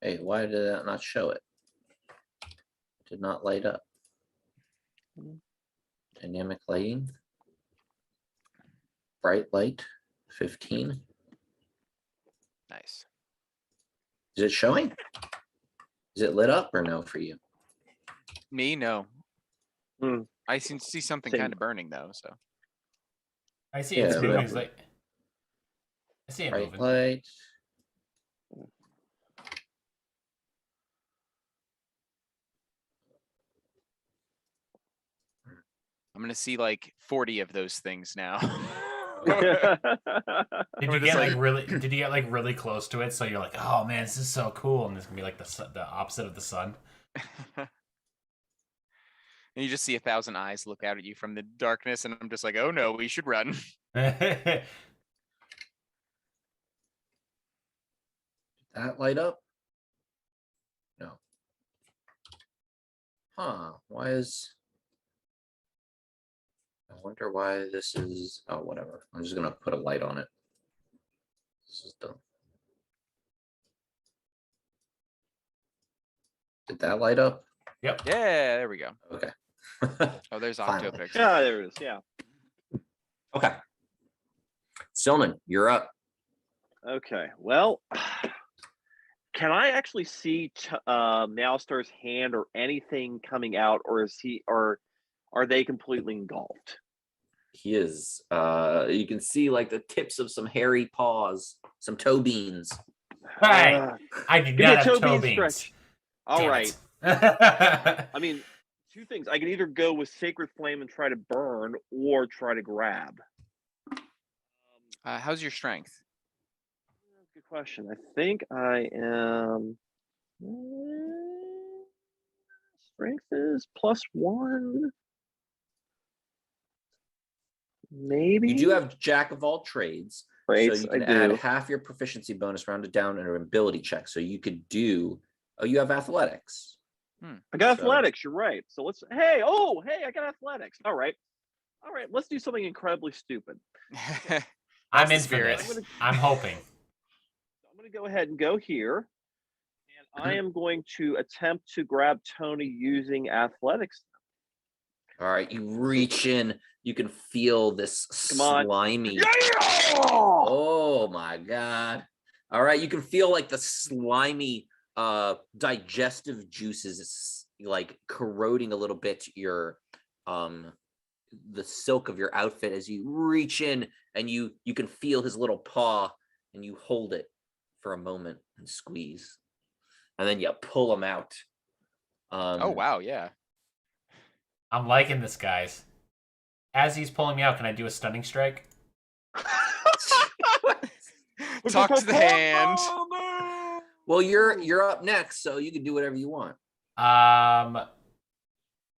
Hey, why did that not show it? Did not light up. Dynamic lighting. Bright light, 15. Nice. Is it showing? Is it lit up or no for you? Me, no. Mm. I see something Same. kind of burning though. So I see Yeah, it's moving. but- It's like I see it Bright moving. light. I'm gonna see like 40 of those things now. Did you get like really? Did you get like really close to it? So you're like, oh man, this is so cool, and this can be like the opposite of the sun. And you just see 1,000 eyes look out at you from the darkness, and I'm just like, oh no, we should run. Did that light up? No. Huh, why is... I wonder why this is... Oh, whatever. I'm just gonna put a light on it. This is dumb. Did that light up? Yep. Yeah, there we go. Okay. Oh, there's Finally. Octopix. Yeah, there it is. Yeah. Okay. Stillman, you're up. Okay. Well, can I actually see Nowstar's hand or anything coming out, or are they completely engulfed? He is. You can see like the tips of some hairy paws, some toe beans. Hey, Uh, I do give me not a have toe toe bean beans. stretch. All Damn right. it. I mean, two things. I can either go with Sacred Flame and try to burn, or try to grab. How's your strength? Good question. I think I am. Strength is +1. Maybe. You do have Jack of all trades, Traits, so you can I do. add half your proficiency bonus rounded down in an ability check. So you could do. Oh, you have athletics. I got So- athletics. You're right. So let's. Hey, I got athletics. All right. Let's do something incredibly stupid. I'm the in for spirit. this. I'm hoping. I'm going to go ahead and go here, and I am going to attempt to grab Tony using athletics. All right, you reach in. You can feel this Come on. slimy. Yeah! Oh my god! All right, you can feel like the slimy digestive juices like corroding a little bit your the silk of your outfit as you reach in and you can feel his little paw and you hold it for a moment and squeeze and then you pull him out. Oh wow, yeah. I'm liking this, guys. As he's pulling me out, can I do a stunning strike? Talk to the hand. Well, you're up next, so you can do whatever you want.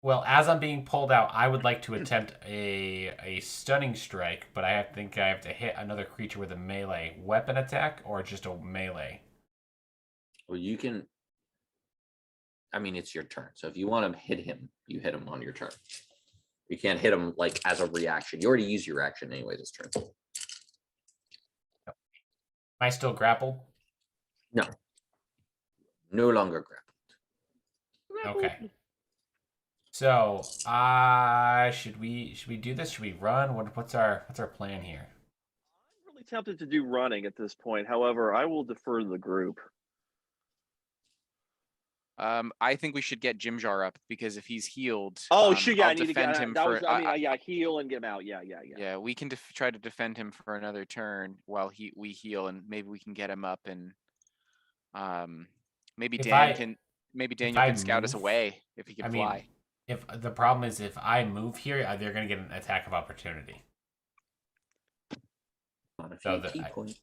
Well, as I'm being pulled out, I would like to attempt a stunning strike, but think I have to hit another creature with a melee weapon attack or just a melee. Well, you can. I mean, it's your turn. So if you want to hit him, you hit him on your turn. You can't hit him like as a reaction. You already used your action anyway this turn. Am I still grappled? No. No longer grappled. Okay. So, should we do this? Should we run? What's our plan here? I'm really tempted to do running at this point. However, I will defer to the group. I think we should get Jim Jar up because if he's healed, Oh, shoot! Yeah, I'll I need to defend get him that for. was, yeah, heal and get him out. Yeah. Yeah, we can try to defend him for another turn while we heal, and maybe we can get him up, and maybe If Daniel I can scout us move- away if he can I mean, fly. if the problem is if I move here, they're going to get an attack of opportunity. Not if So you the- key I- point.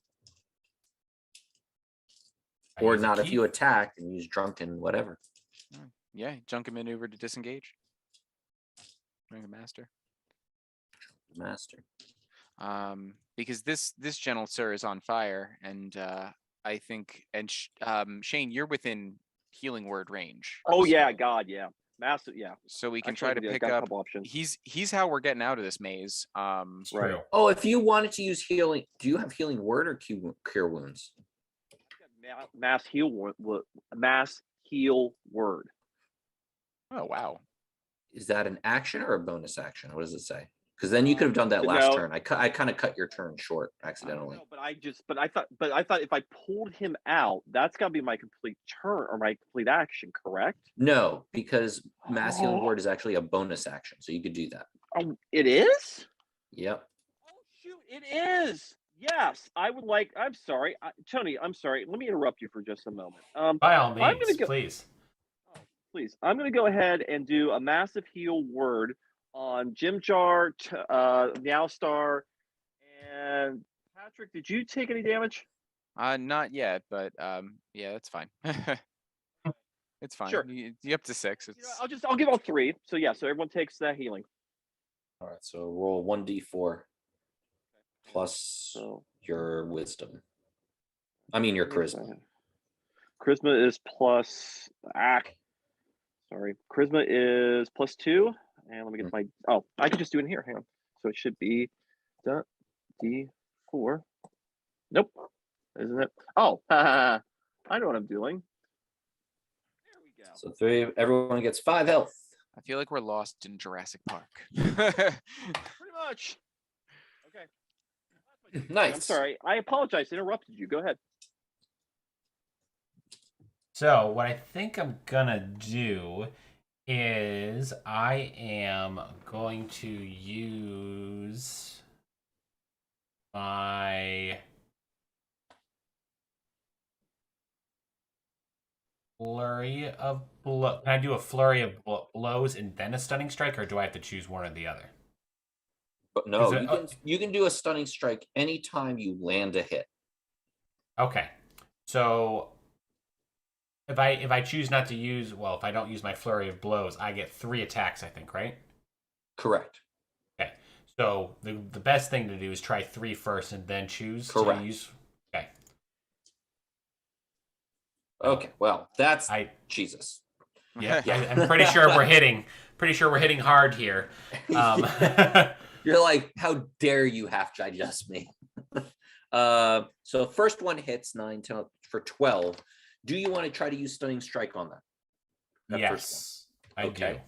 I Or use a not if key. you attack and use drunken, whatever. Yeah, Junkin maneuver to disengage. Drunken master. Master. Because this gentle sir is on fire, and I think, and Shane, you're within healing word range. Oh yeah, so- God, yeah, massive, yeah. So we can Actually, try to yeah, pick got a up. couple options. He's how we're getting out of this maze. It's Right. true. Oh, if you wanted to use healing, do you have healing word or cure wounds? Mass heal word. Oh wow. Is that an action or a bonus action? What does it say? Because then you could have done that last No. turn. I kind of cut your turn short accidentally. No, but I thought if I pulled him out, that's got to be my complete turn or my complete action, correct? No, because mass healing Oh. word is actually a bonus action, so you could do that. Oh, it is. Yep. Oh shoot, it is. Yes, I would like. I'm sorry, Tony. I'm sorry. Let me interrupt you for just a moment. By all I'm gonna means, go- please. Please, I'm going to go ahead and do a massive heal word on Jim Jar, Meowstar, and Patrick. Did you take any damage? Not yet, but yeah, that's fine. It's fine. Sure. You up to 6. You know, It's I'll give all 3. So yeah, so everyone takes that healing. All right. So roll 1d4 plus So your wisdom. I mean your charisma. Charisma is plus. Sorry, charisma is plus 2. And let me get my. Oh, I can just do it in here. Hang on. So it should be D4. Nope, isn't it? Oh, I know what I'm doing. There we go. So everyone gets 5 health. I feel like we're lost in Jurassic Park. Pretty much. Okay. Nice. I'm sorry. I apologize. I interrupted you. Go ahead. So what I think I'm gonna do is I am going to use my flurry of blow. Can I do a flurry of blows and then a stunning strike, or do I have to choose one or the other? But no, Is it- you can do a stunning strike anytime you land a hit. Okay, so if I choose not to use, well, if I don't use my flurry of blows, I get 3 attacks, I think, right? Correct. Okay, so the best thing to do is try 3 first and then choose Correct. to use. Okay, Okay. Well, that's yeah, Jesus. I'm pretty sure we're hitting. Pretty sure we're hitting hard here. You're like, how dare you half digest me? So first one hits 9 for 12. Do you want to try to use stunning strike on that? Yes, I Okay. do,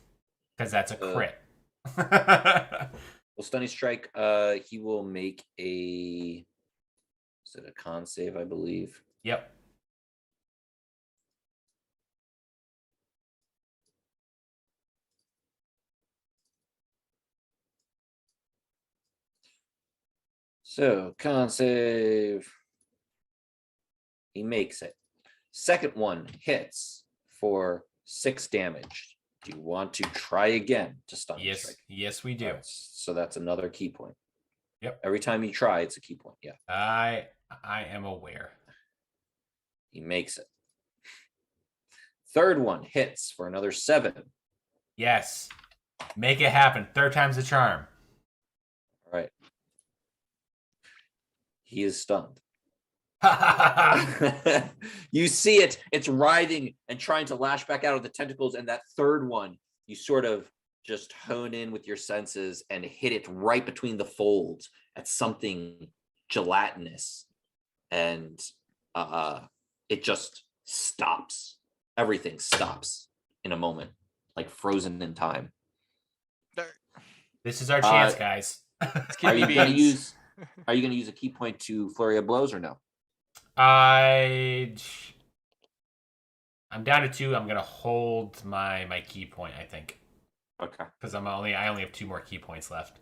because that's a crit. Well, stunning strike. He will make a. Is it a con save? I believe. Yep. So con save. He makes it. Second one hits for 6 damage. Do you want to try again to stunning Yes. strike? Yes, we do. Alright, so that's another key point. Yep. Every time you try, it's a key point. Yeah. I am aware. He makes it. Third one hits for another 7. Yes. Make it happen. 3rd time's the charm. All right. He is stunned. You see it, it's writhing and trying to lash back out of the tentacles, and that third one, you sort of just hone in with your senses and hit it right between the folds at something gelatinous, and it just stops. Everything stops in a moment, like frozen in time. This is our chance, guys. Are you going to use a key point to flurry of blows or no? I'm down to 2. I'm gonna hold my key point, I think. Okay. Because I only have 2 more key points left.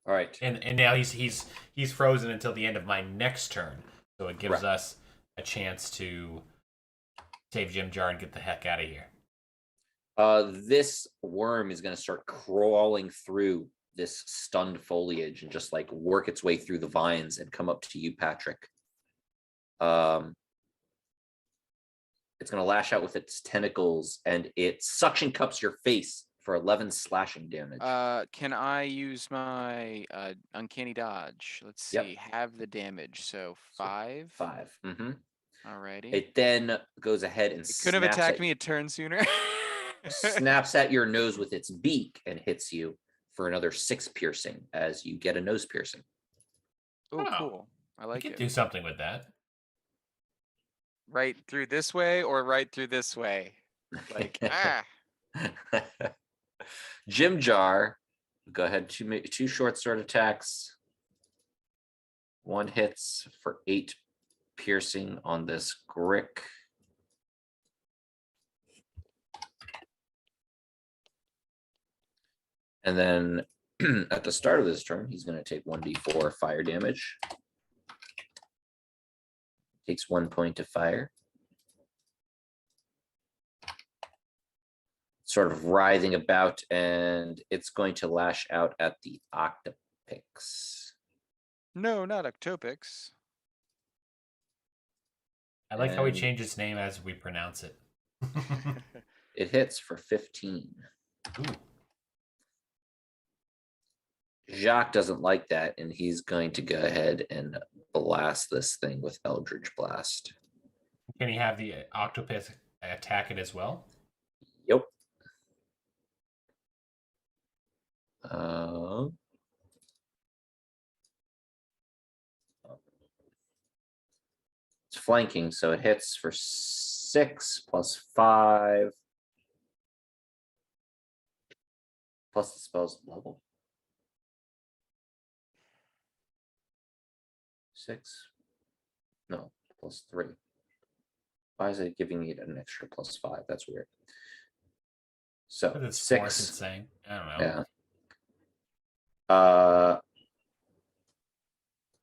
All right. And now he's frozen until the end of my next turn. So it gives us a chance to save Jim Jar and get the heck out of here. This worm is going to start crawling through this stunned foliage and just like work its way through the vines and come up to you, Patrick. It's going to lash out with its tentacles, and it suction cups your face for 11 slashing damage. Can I use my uncanny dodge? Let's see. Have the damage. So 5. 5. Mm-hmm. Alrighty. It then goes ahead and it could have attacked me a turn sooner. Snaps at your nose with its beak and hits you for another 6 piercing as you get a nose piercing. Oh, cool. I like you it. Can do something with that. Right through this way or right through this way? Like, Jim Jar, go ahead, 2 short sword attacks. 1 hits for 8 piercing on this Grick. And then at the start of this turn, he's going to take 1d4 fire damage. Takes 1 point of fire. Sort of writhing about, and it's going to lash out at the Octopix. No, not Octopix. I like how we change its name as we pronounce it. It hits for 15. Ooh. Jacques doesn't like that, and he's going to go ahead and blast this thing with Eldritch Blast. Can he have the octopus attack it as well? Yep. It's flanking, so it hits for 6 plus 5 plus the spell's level. 6? No, plus 3. Why is it giving it an extra plus 5? That's weird. So it's 6. Force, it's saying. I don't know. Yeah.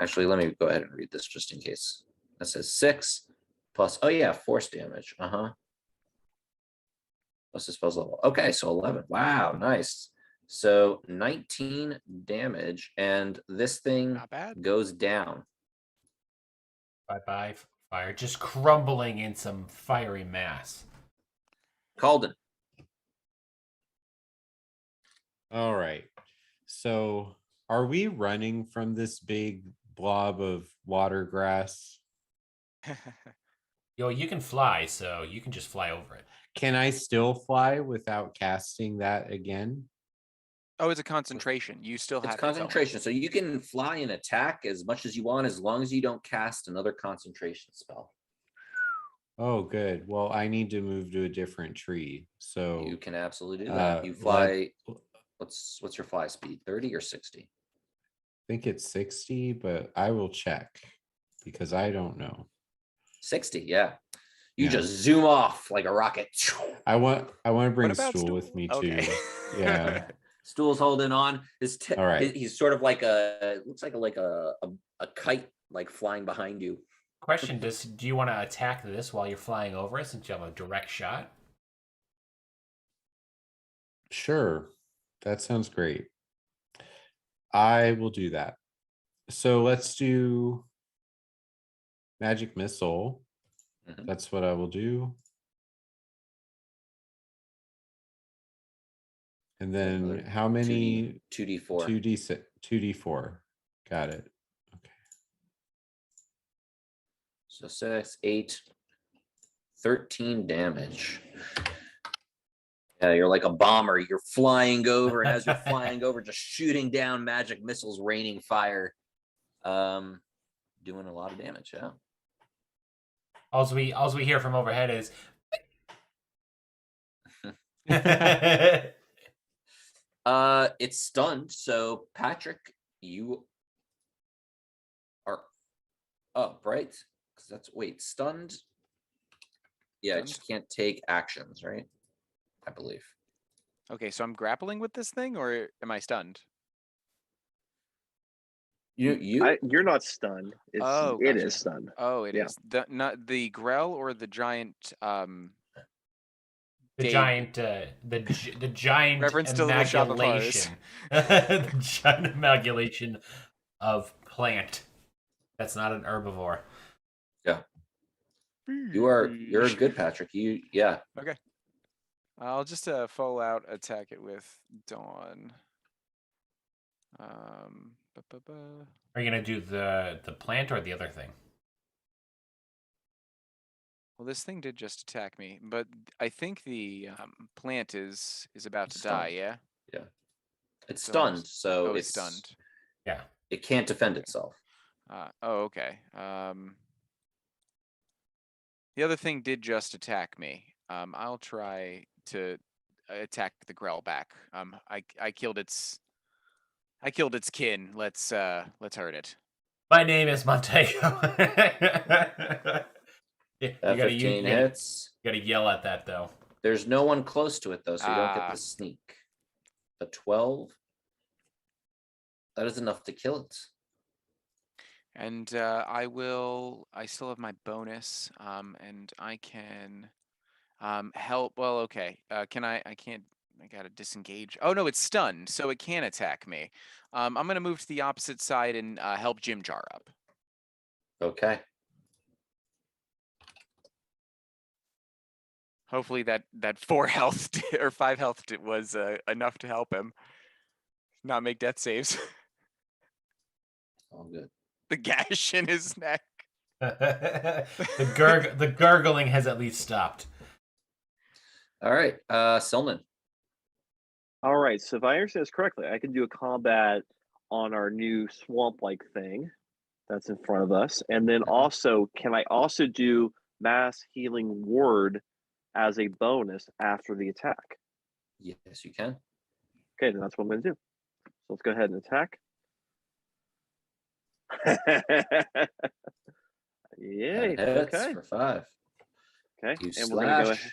Actually, let me go ahead and read this just in case. That says 6 plus, oh yeah, force damage. Plus the spell's level. Okay, so 11. Wow, nice. So 19 damage, and this thing goes down. Bye-bye, fire. Just crumbling in some fiery mass. Calden. All right. So are we running from this big blob of water grass? Yo, you can fly, so you can just fly over it. Can I still fly without casting that again? Oh, it's a concentration. You still have concentration, so you can fly and attack as much as you want, as long as you don't cast another concentration spell. Oh, good. Well, I need to move to a different tree, so you can absolutely do that. You fly. What's your fly speed? 30 or 60? I think it's 60, but I will check because I don't know. 60, yeah. You just zoom off like a rocket. I want to bring Stool with me too. Yeah. Stool's holding on. All right. He's sort of like looks like a kite, like flying behind you. Question: do you want to attack this while you're flying over it, since you have a direct shot? Sure, that sounds great. I will do that. So let's do magic missile. That's what I will do. And then how many? 2d4. 2d4. Got it. Okay. So 6, 8, 13 damage. Yeah, you're like a bomber. You're flying over, and as you're flying over, just shooting down magic missiles, raining fire. Doing a lot of damage, yeah. All we hear from overhead is It's stunned, so Patrick, you are up, right? Because that's stunned. Yeah, it Stunned? just can't take actions, right? I believe. Okay, so I'm grappling with this thing, or am I stunned? You're not stunned. It Gotcha. is stunned. Oh, it Yeah. is not the Grell or the giant. the Dave. giant, the giant Reference to Little Shop of Horrors. the giant amalgamation of plant. That's not an herbivore. Yeah. You're good, Patrick. Yeah. Okay. I'll just full out attack it with Dawn. Are you gonna do the plant or the other thing? Well, this thing did just attack me, but I think the plant is about to die. Yeah. Yeah. It's So stunned, so it's stunned. Yeah. It can't defend itself. Oh, okay. The other thing did just attack me. I'll try to attack the Grell back. I killed its kin. Let's hurt it. My name is Montego. You gotta 15 hits. You gotta yell at that though. There's no one close to it though, so you don't get the sneak. A 12. That is enough to kill it. And I still have my bonus, and I can help. Well, okay. I can't. I gotta disengage. Oh no, it's stunned, so it can attack me. I'm gonna move to the opposite side and help Jim Jar up. Okay. Hopefully that 4 health or 5 health was enough to help him not make death saves. All good. The gash in his neck. The gurgling has at least stopped. All right, Selman. All right, so if I understand this correctly, I can do a combat on our new swamp-like thing that's in front of us, and then also, can I also do mass healing word as a bonus after the attack? Yes, you can. Okay, then that's what I'm going to do. So let's go ahead and attack. Yay! Okay. For 5. Okay, You and we're going to go slash. ahead.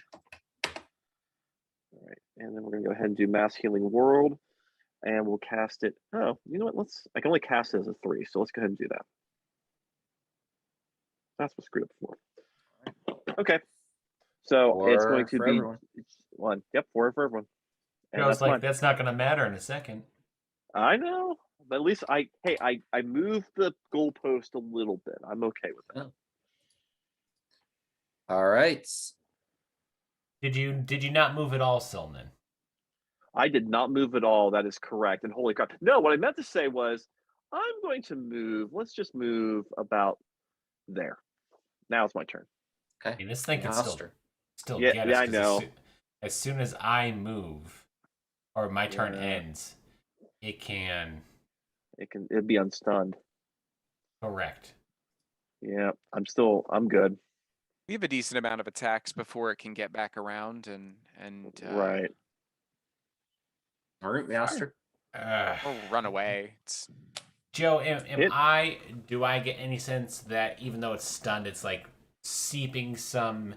All right, and then we're going to go ahead and do mass healing world, and we'll cast it. Oh, you know what? I can only cast it as a 3, so let's go ahead and do that. That's what screwed up before. Okay, so it's going to be everyone. 1. Yep, 4 for everyone. And I was that's like, fine. that's not gonna matter in a second. I know, but at least I moved the goalpost a little bit. I'm okay with that. All right. Did you not move at all, Silman? I did not move at all. That is correct. And holy crap. No, what I meant to say was I'm going to move. Let's just move about there. Now it's my turn. Okay. I mean, this thing can still Yeah, get us. yeah, I know. As soon as I move, or my turn ends, it'd be unstunned. Correct. Yeah, I'm good. We have a decent amount of attacks before it can get back around and right. All right, Master. Or run away. Joe, do I get any sense that even though it's stunned, it's like seeping some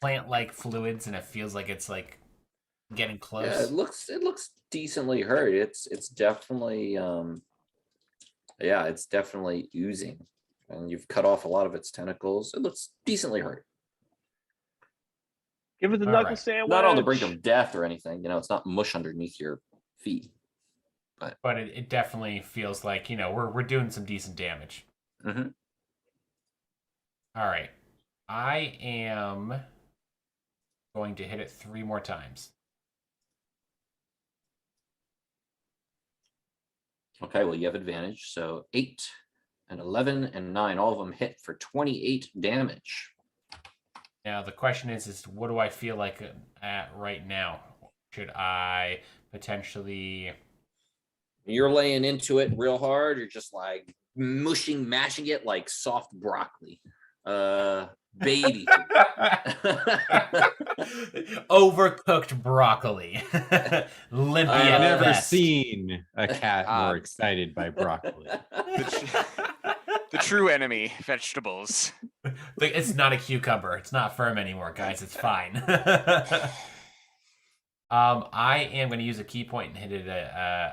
plant-like fluids, and it feels like it's like getting close? Yeah, it looks decently hurt. It's definitely it's definitely oozing, and you've cut off a lot of its tentacles. It looks decently hurt. Give it the knuckle sandwich. Not on the brink of death or anything. It's not mush underneath your feet. But it definitely feels like, we're doing some decent damage. Mm-hmm. All right. I am going to hit it 3 more times. Okay, well, you have advantage. So 8, and 11 and 9. All of them hit for 28 damage. Now the question is what do I feel like at right now? Should I potentially? You're laying into it real hard. You're just like mashing it like soft broccoli. Baby. Overcooked broccoli. Limpy I've at never best. seen a cat more excited by broccoli. The true enemy, vegetables. It's not a cucumber. It's not firm anymore, guys. It's fine. I am going to use a key point and hit it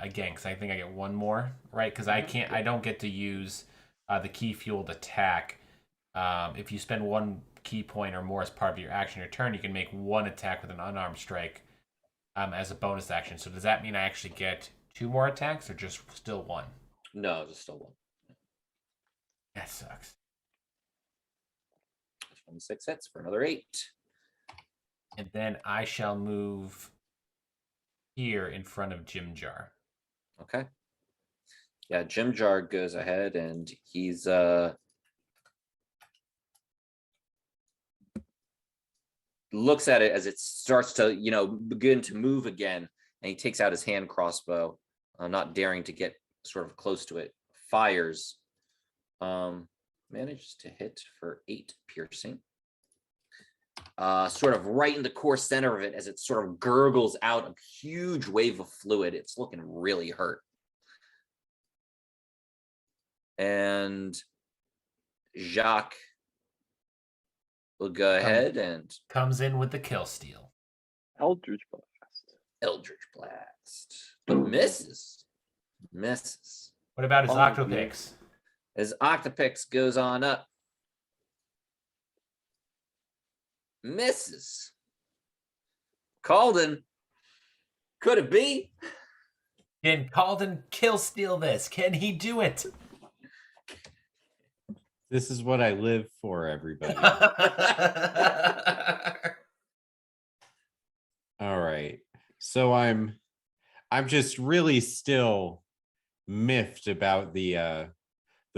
again because I think I get one more, right? Because I don't get to use the key fueled attack. If you spend one key point or more as part of your action or turn, you can make one attack with an unarmed strike as a bonus action. So does that mean I actually get 2 more attacks or just still 1? No, just still 1. That sucks. 26 hits for another 8. And then I shall move here in front of Jim Jar. Okay. Yeah, Jim Jar goes ahead and he's looks at it as it starts to, begin to move again, and he takes out his hand crossbow, not daring to get sort of close to it, fires, manages to hit for 8 piercing. Sort of right in the core center of it as it sort of gurgles out a huge wave of fluid. It's looking really hurt. And Jacques will go ahead and comes in with the kill steal. Eldritch Blast. But misses. What about his Oh, Octopix? His Octopix goes on up. Misses. Calden. Could it be? Can Calden kill steal this? Can he do it? This is what I live for, everybody. All right. So I'm just really still miffed about the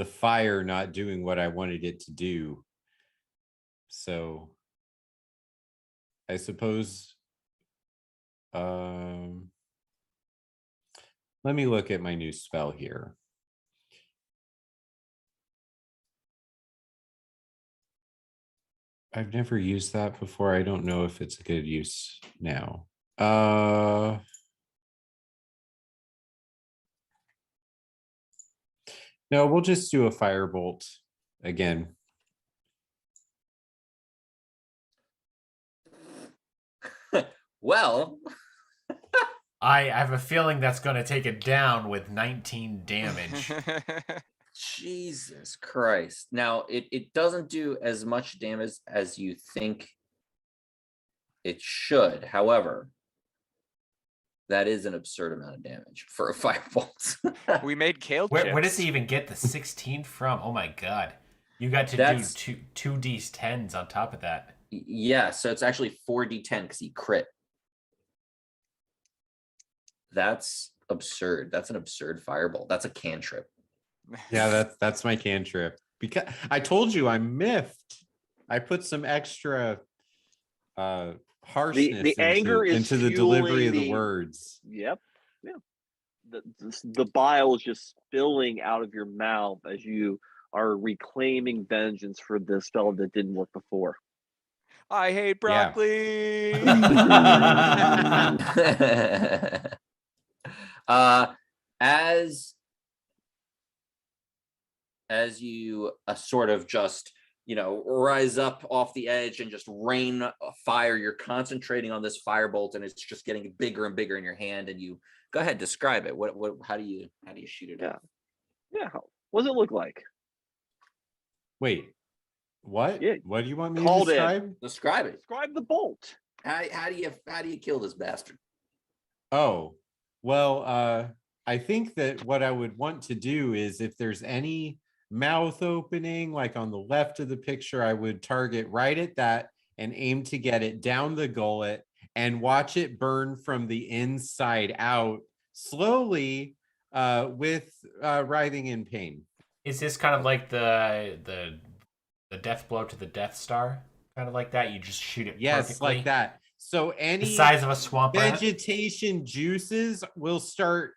fire not doing what I wanted it to do. So I suppose let me look at my new spell here. I've never used that before. I don't know if it's a good use now. No, we'll just do a firebolt again. Well, I have a feeling that's going to take it down with 19 damage. Jesus Christ. Now, it doesn't do as much damage as you think it should. However, that is an absurd amount of damage for a firebolt. We made kale Where chips. does he even get the 16 from? Oh my god. You got to do two d10s on top of that. Yeah, so it's actually 4d10 because he crit. That's absurd. That's an absurd firebolt. That's a cantrip. Yeah, that's my cantrip. Because I told you I'm miffed. I put some extra harshness the anger into the delivery of the words. Yep. Yeah. The bile is just spilling out of your mouth as you are reclaiming vengeance for the spell that didn't work before. I hate broccoli. As you sort of just rise up off the edge and just rain fire, you're concentrating on this firebolt, and it's just getting bigger and bigger in your hand. And you go ahead, describe it. How do you shoot it out? Yeah. What does it look like? Wait, what? Yeah. What do you want me Called to it. describe? Describe it. Describe the bolt. How do you kill this bastard? Oh, well, I think that what I would want to do is if there's any mouth opening, like on the left of the picture, I would target right at that and aim to get it down the gullet and watch it burn from the inside out slowly with writhing in pain. Is this kind of like the death blow to the Death Star? Kind of like that? You just shoot it Yes, perfectly? like that. So The any size of a swamp rat? vegetation juices will start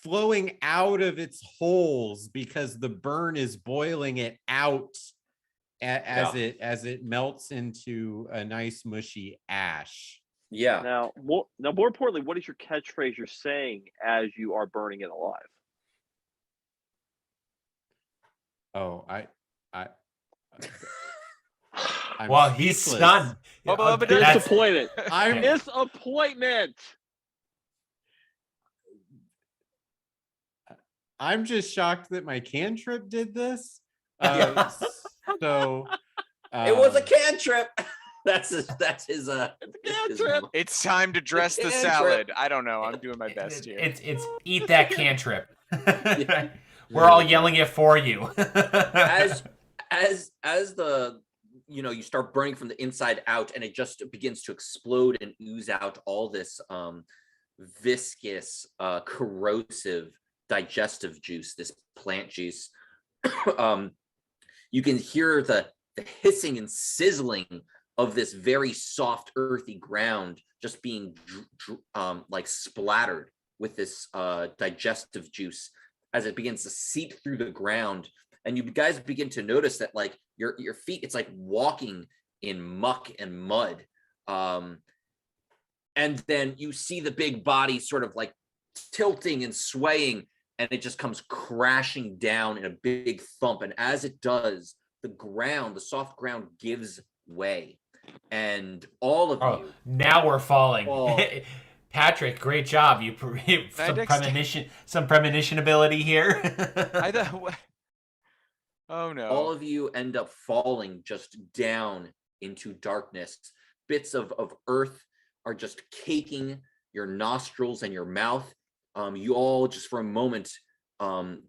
flowing out of its holes because the burn is boiling it out as it melts into a nice mushy ash. Yeah. Now, more importantly, what is your catchphrase you're saying as you are burning it alive? Oh, I'm Well, he's speechless. stunned. That's- Disappointed. I'm Disappointment. I'm just shocked that my cantrip did this. Yeah. So It was a cantrip. That's his It's a cantrip. It's time to dress the cantrip. salad. I don't know. I'm doing my best here. It's eat that cantrip. Yeah. We're all yelling it for you. as the you start burning from the inside out, and it just begins to explode and ooze out all this viscous corrosive digestive juice, this plant juice. You can hear the hissing and sizzling of this very soft earthy ground just being like splattered with this digestive juice as it begins to seep through the ground. And you guys begin to notice that like your feet, it's like walking in muck and mud. And then you see the big body sort of like tilting and swaying, and it just comes crashing down in a big thump. And as it does, the soft ground gives way. And all of you. Now we're falling. fall. Patrick, great job. You some premonition ability here. I thought. Oh no! All of you end up falling just down into darkness. Bits of earth are just caking your nostrils and your mouth. You all just for a moment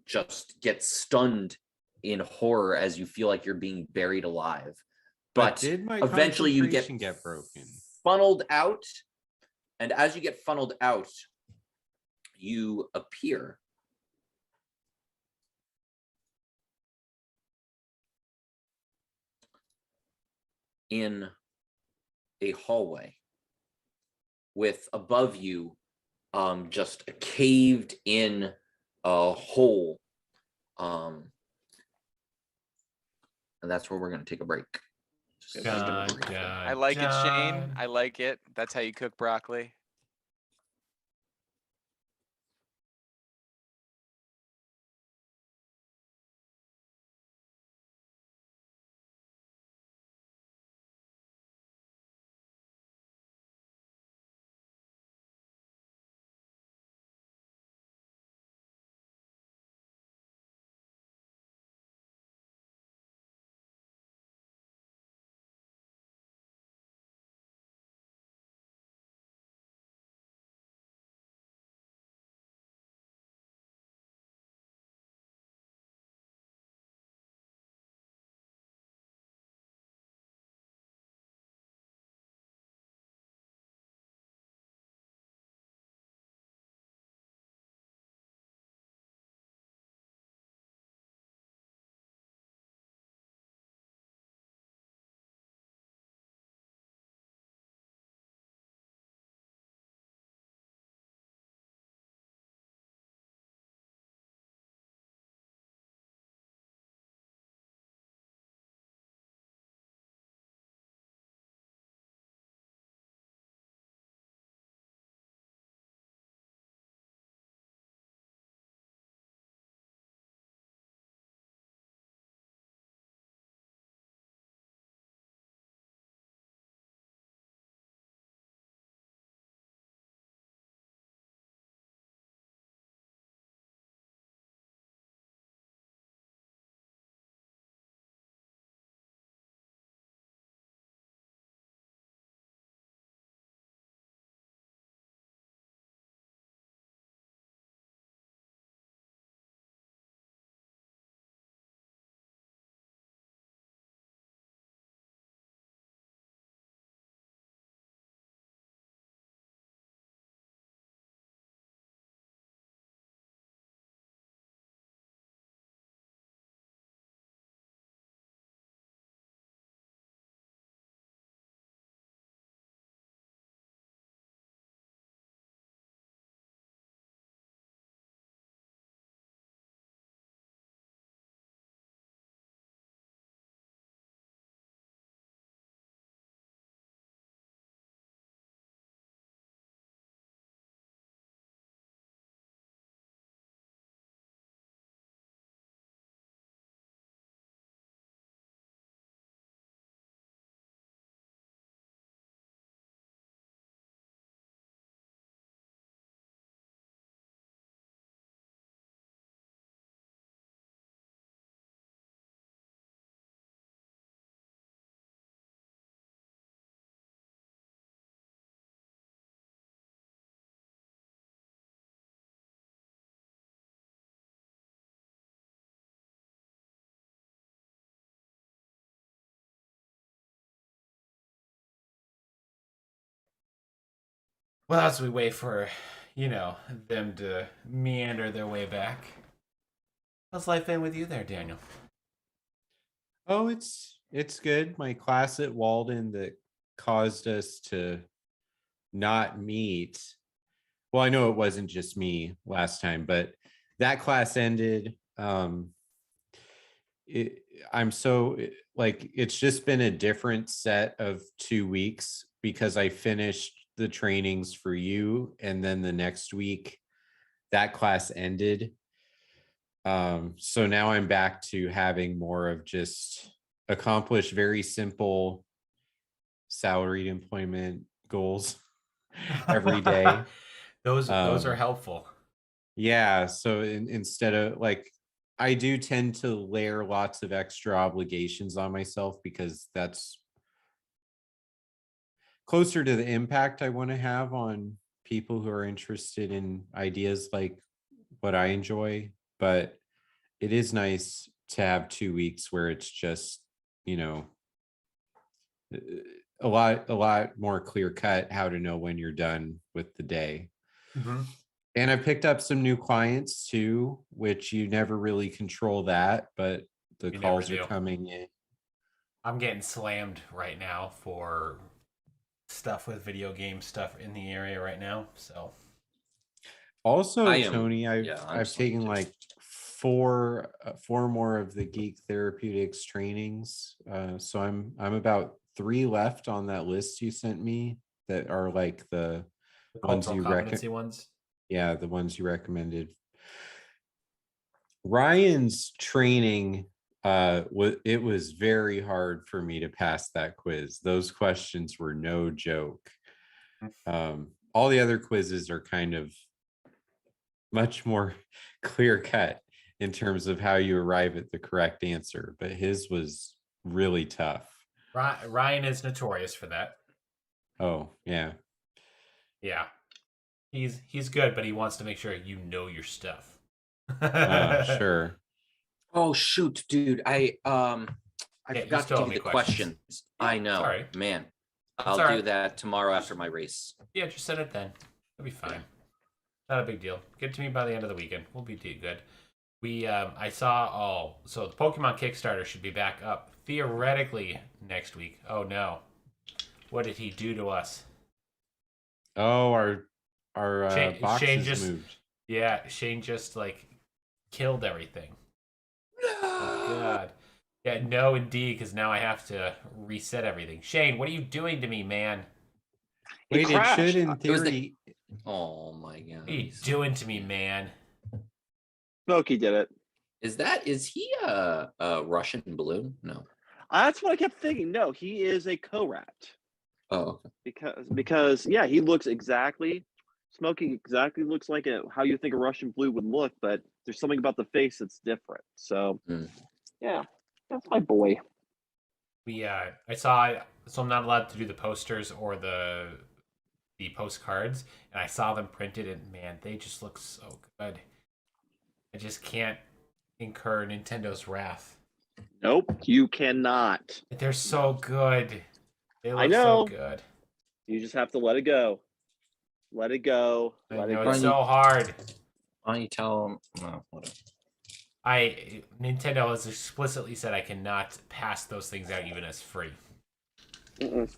just get stunned in horror as you feel like you're being buried alive. But did my eventually you concentration get broken? Funneled out, and as you get funneled out, you appear in a hallway with above you just a caved in hole, and that's where we're going to take a break. I like it, Shane. I like it. That's how you cook broccoli. Well, as we wait for, them to meander their way back, how's life been with you there, Daniel? Oh, it's good. My class at Walden that caused us to not meet. Well, I know it wasn't just me last time, but that class ended. It, I'm so like it's just been a different set of 2 weeks because I finished the trainings for you, and then the next week that class ended. So now I'm back to having more of just accomplish very simple salaried employment goals every day. Those are Um, helpful. yeah, so instead of like I do tend to layer lots of extra obligations on myself because that's closer to the impact I want to have on people who are interested in ideas like what I enjoy. But it is nice to have 2 weeks where it's just, you know, a lot more clear cut how to know when you're done with the day. Mm-hmm. And I picked up some new clients too, which you never really control that, but the You never calls are do. coming in. I'm getting slammed right now for stuff with video game stuff in the area right now. So Also, I am, Tony, I've yeah, I'm I've taken too. like four more of the Geek Therapeutics trainings. So I'm about 3 left on that list you sent me that are like the the ones cultural you competency ones. yeah, the ones you recommended. Ryan's training it was very hard for me to pass that quiz. Those questions were no joke. All the other quizzes are kind of much more clear cut in terms of how you arrive at the correct answer, but his was really tough. Ryan is notorious for that. Oh, yeah. Yeah, he's good, but he wants to make sure you know your stuff. Sure. Oh shoot, dude. I Yeah, you forgot to still give owe you me the questions. questions. Yeah, I it's know, all right. man. It's I'll all do right. that tomorrow after my race. Yeah, just send it then. It'll be fine. Not a big deal. Get it to me by the end of the weekend. We'll be good. I saw so the Pokemon Kickstarter should be back up theoretically next week. Oh no. What did he do to us? Oh, our Shane boxes just moved. yeah, Shane just like killed everything. Oh god. Yeah, no indeed, because now I have to reset everything. Shane, what are you doing to me, man? It Wait, it should crashed. in It was the. theory. Oh my god. What are you doing to me, man? Smokey did it. Is he a Russian balloon? No. That's what I kept thinking. No, he is a co-rat. Oh, okay. Because yeah, he looks exactly Smokey exactly looks like how you think a Russian blue would look, but there's something about the face that's different. So yeah, that's my boy. I saw so I'm not allowed to do the posters or the postcards, and I saw them printed, and man, they just look so good. I just can't incur Nintendo's wrath. Nope, you cannot. They're so good. They I look so know. good. You just have to let it go. Let it go. I Let know it it's go. so hard. Why don't you tell him? No, whatever. Nintendo has explicitly said I cannot pass those things out even as free. Mm-mm.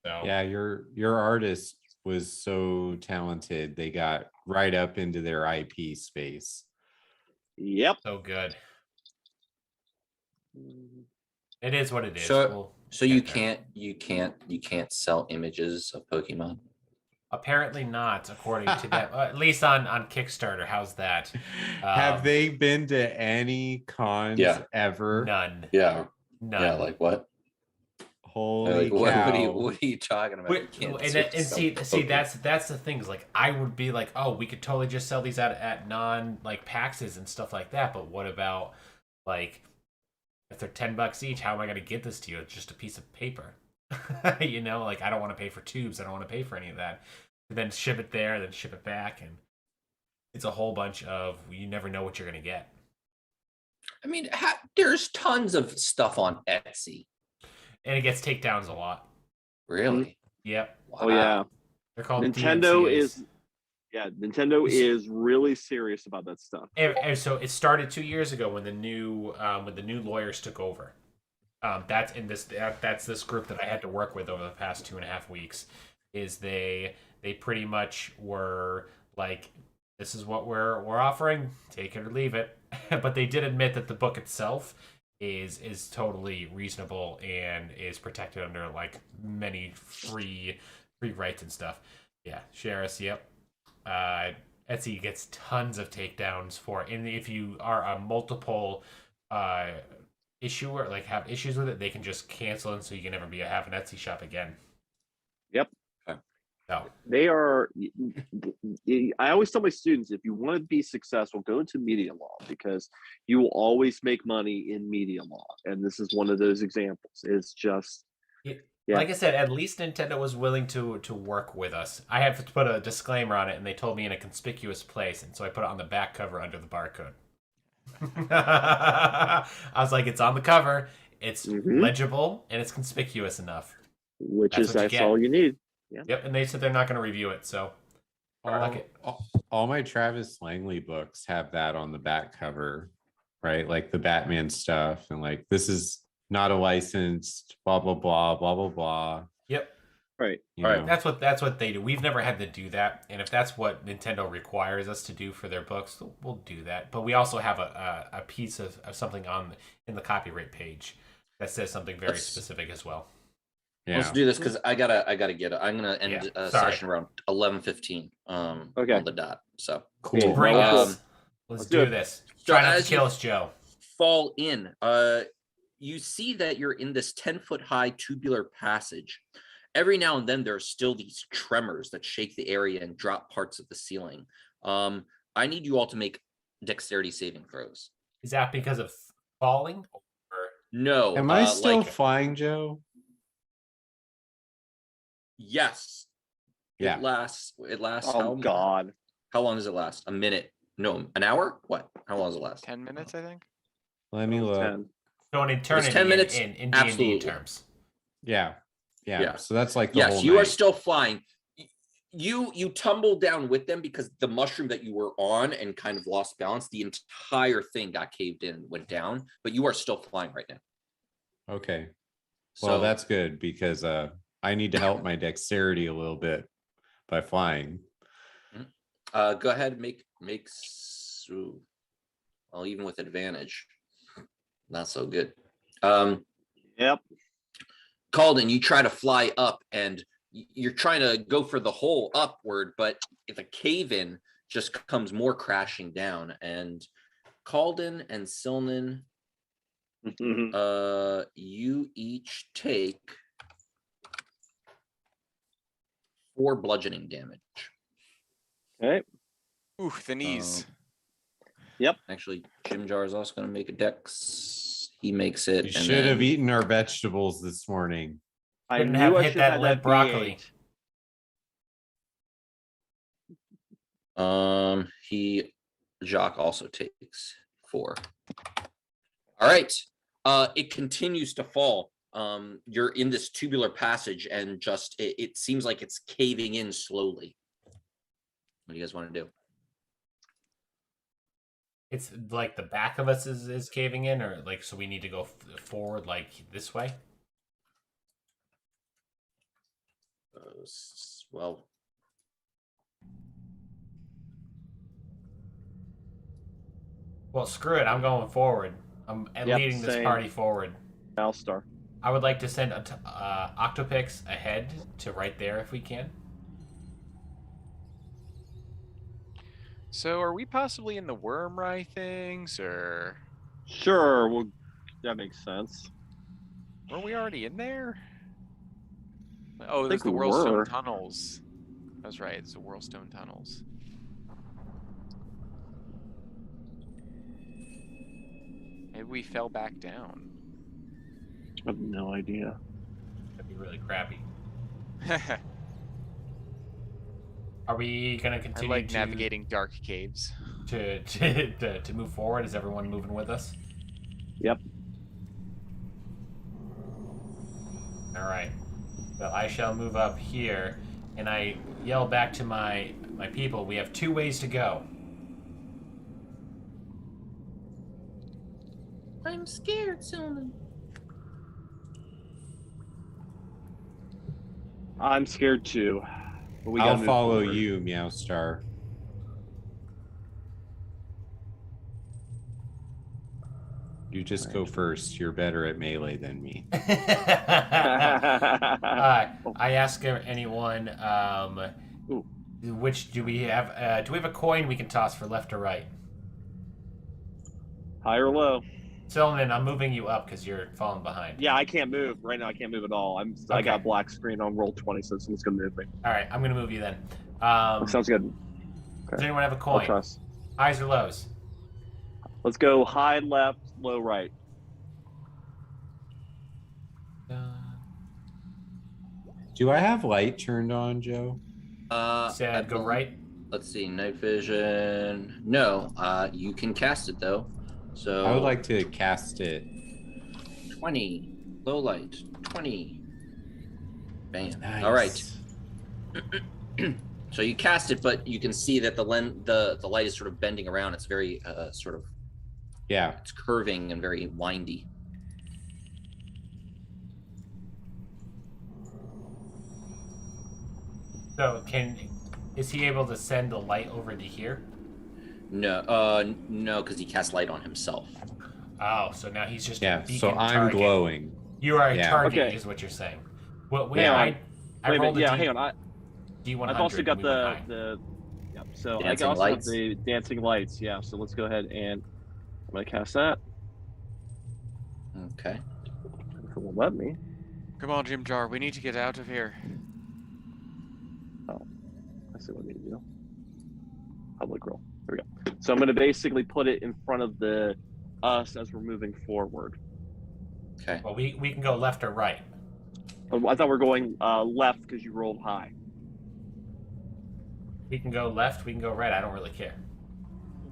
So Yeah, your artist was so talented. They got right up into their IP space. Yep. so good. It is what it is. So We'll you get there. can't sell images of Pokemon. Apparently not, according to them. At least on Kickstarter. How's that? Have they been to any cons Yeah. ever? None. Yeah. None. Yeah. Like what? Holy Like, cow. what are you talking about? You can't seriously sell See Pokemon. that's the things. Like I would be like, oh, we could totally just sell these at non like PAXs and stuff like that. But what about like if they're $10 each? How am I going to get this to you? It's just a piece of paper. Like I don't want to pay for tubes. I don't want to pay for any of that. And then ship it there, then ship it back, and it's a whole bunch of you never know what you're going to get. I mean, there's tons of stuff on Etsy. And it gets takedowns a lot. Really? Yep. Oh yeah, They're called Nintendo DMCAs. is Nintendo is really serious about that stuff. And so it started 2 years ago when the new lawyers took over. That's this group that I had to work with over the past 2.5 weeks. Is they pretty much were like, this is what we're offering, take it or leave it. But they did admit that the book itself is totally reasonable and is protected under like many free rights and stuff. Yeah, Sheris, yep. Etsy gets tons of takedowns for it. And if you are a multiple issuer, like have issues with it, they can just cancel it so you can never have an Etsy shop again. Yep. No. They are. I always tell my students, if you want to be successful, go into media law, because you will always make money in media law, and this is one of those examples. It's just. Yeah. Like I said, at least Nintendo was willing to work with us. I had to put a disclaimer on it, and they told me in a conspicuous place, and so I put it on the back cover under the barcode. I was like, it's on the cover, it's legible, and it's conspicuous enough. That's all you need. Yeah. Yep, and they said they're not going to review it, so. All my Travis Langley books have that on the back cover, right? Like the Batman stuff, and like, this is not a licensed, blah blah blah blah blah blah. Yep. Right. Right. That's what they do. We've never had to do that, and if that's what Nintendo requires us to do for their books, we'll do that. But we also have a piece of something in the copyright page that says something very specific as well. Yeah. Let's do this because I gotta get it. I'm gonna end session around 11:15. Okay. On the dot. So cool. Bring us. Let's do this. Try not to kill us, Joe. Fall in. You see that you're in this 10-foot high tubular passage. Every now and then there are still these tremors that shake the area and drop parts of the ceiling. I need you all to make dexterity saving throws. Is that because of falling? Or... No. Am I still flying, Joe? Yes. Yeah. It lasts. Oh God. How long does it last? A minute? No, an hour? What? How long does it last? 10 minutes, I think. Let me look. 10. So an eternity 10 minutes in D&D terms. Yeah. So that's like the yes, whole you night. are still flying. You tumbled down with them because the mushroom that you were on and kind of lost balance. The entire thing got caved in, went down, but you are still flying right now. Okay. So Well, that's good because I need to help my dexterity a little bit by flying. Go ahead and make well, even with advantage, not so good. Yep. Calden, you try to fly up and you're trying to go for the hole upward, but if a cave in just comes more crashing down. And Calden and Silnan, you each take 4 bludgeoning damage. Okay. Ooh, the knees. Yep. Actually, Jim Jar is also going to make a dex. He makes it. We should have eaten our vegetables this morning. I Couldn't knew have I hit should that have limp broccoli. Jacques also takes 4. All right. It continues to fall. You're in this tubular passage and just it seems like it's caving in slowly. What do you guys want to do? It's like the back of us is caving in, or like, so we need to go forward like this way? Well, screw it. I'm going forward. I'm leading this same. party forward. Malstar. I would like to send Octopix ahead to right there if we can. So are we possibly in the worm rye things, or Sure. Well, that makes sense. were we already in there? Oh, there's think the we Whirlstone were. tunnels. That's right, it's the Whirlstone tunnels. Maybe we fell back down. I have no idea. That'd be really crappy. Are we gonna I continue like navigating dark caves. to move forward? Is everyone moving with us? Yep. All right. So I shall move up here, and I yell back to my people, we have 2 ways to go. I'm scared, Solomon. I'm scared too. But we gotta I'll move follow forward. you, Meowstar. You just go first. You're better at melee than me. I ask anyone, Ooh. which do we have? Do we have a coin we can toss for left or right? High or low? Solomon, I'm moving you up because you're falling behind. Yeah, I can't move right now. I can't move at all. I got a black screen on roll 20, so someone's gonna move me. All right, I'm gonna move you then. Sounds good. Does anyone have a I'll coin? trust. Highs or lows? Let's go high left, low right. Do I have light turned on, Joe? Said go right. Let's see, night vision. No, you can cast it though. So I would like to cast it. 20, low light, 20. Bam. Nice. All right. So you cast it, but you can see that the light is sort of bending around. It's very sort of, Yeah. it's curving and very windy. So is he able to send the light over to here? No, no, because he cast light on himself. Oh, so now he's just Yeah. a beacon So I'm target. glowing. You are a Yeah. target, Okay. is what you're saying. Well, Hang on. I Wait a rolled minute. Yeah, a hang on. D100. I've also got and we went high. the yeah. So Dancing I also lights? have the dancing lights. Yeah. So let's go ahead and I'm gonna cast that. Okay. If it will let me. Come on, Jim Jar. We need to get out of here. I see what I need to do. Public roll. There we go. So I'm gonna basically put it in front of us as we're moving forward. Okay. Well, we can go left or right. Oh, I thought we were going left because you rolled high. We can go left. We can go right. I don't really care.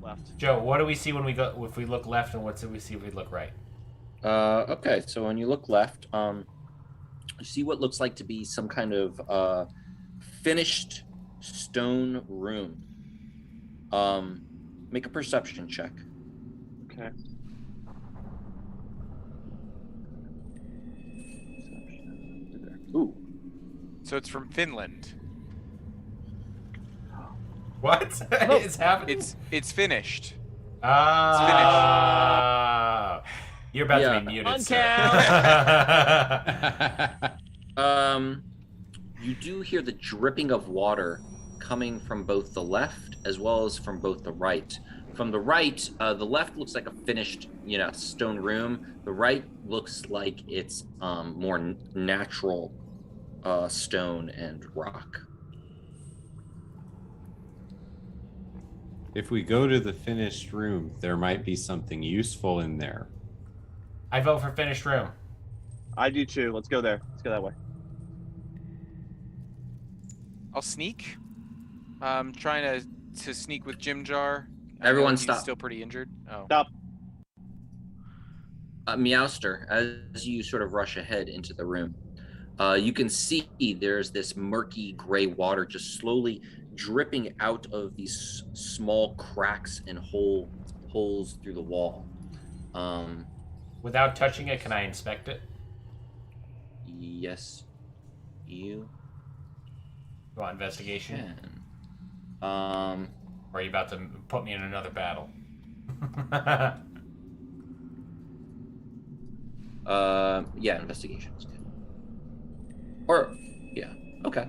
Left. Joe, what do we see when we go? If we look left, and what do we see if we look right? Okay. So when you look left, you see what looks like to be some kind of finished stone room. Make a perception check. Okay. Ooh. So it's from Finland. What is happening? It's finished. You're about Yeah. to be muted, sir. You do hear the dripping of water coming from both the left as well as from both the right. From the right, the left looks like a finished, stone room. The right looks like it's more natural stone and rock. If we go to the finished room, there might be something useful in there. I vote for finished room. I do too. Let's go there. Let's go that way. I'll sneak. Trying to sneak with Jim Jar. I know Everyone he's stop. Still pretty injured. Oh. Stop. Meowster, as you sort of rush ahead into the room, you can see there's this murky gray water just slowly dripping out of these small cracks and holes through the wall. Without touching it, can I inspect it? Yes, you Go on investigation. can. Or are you about to put me in another battle? Yeah, investigation is good. Or, yeah, okay.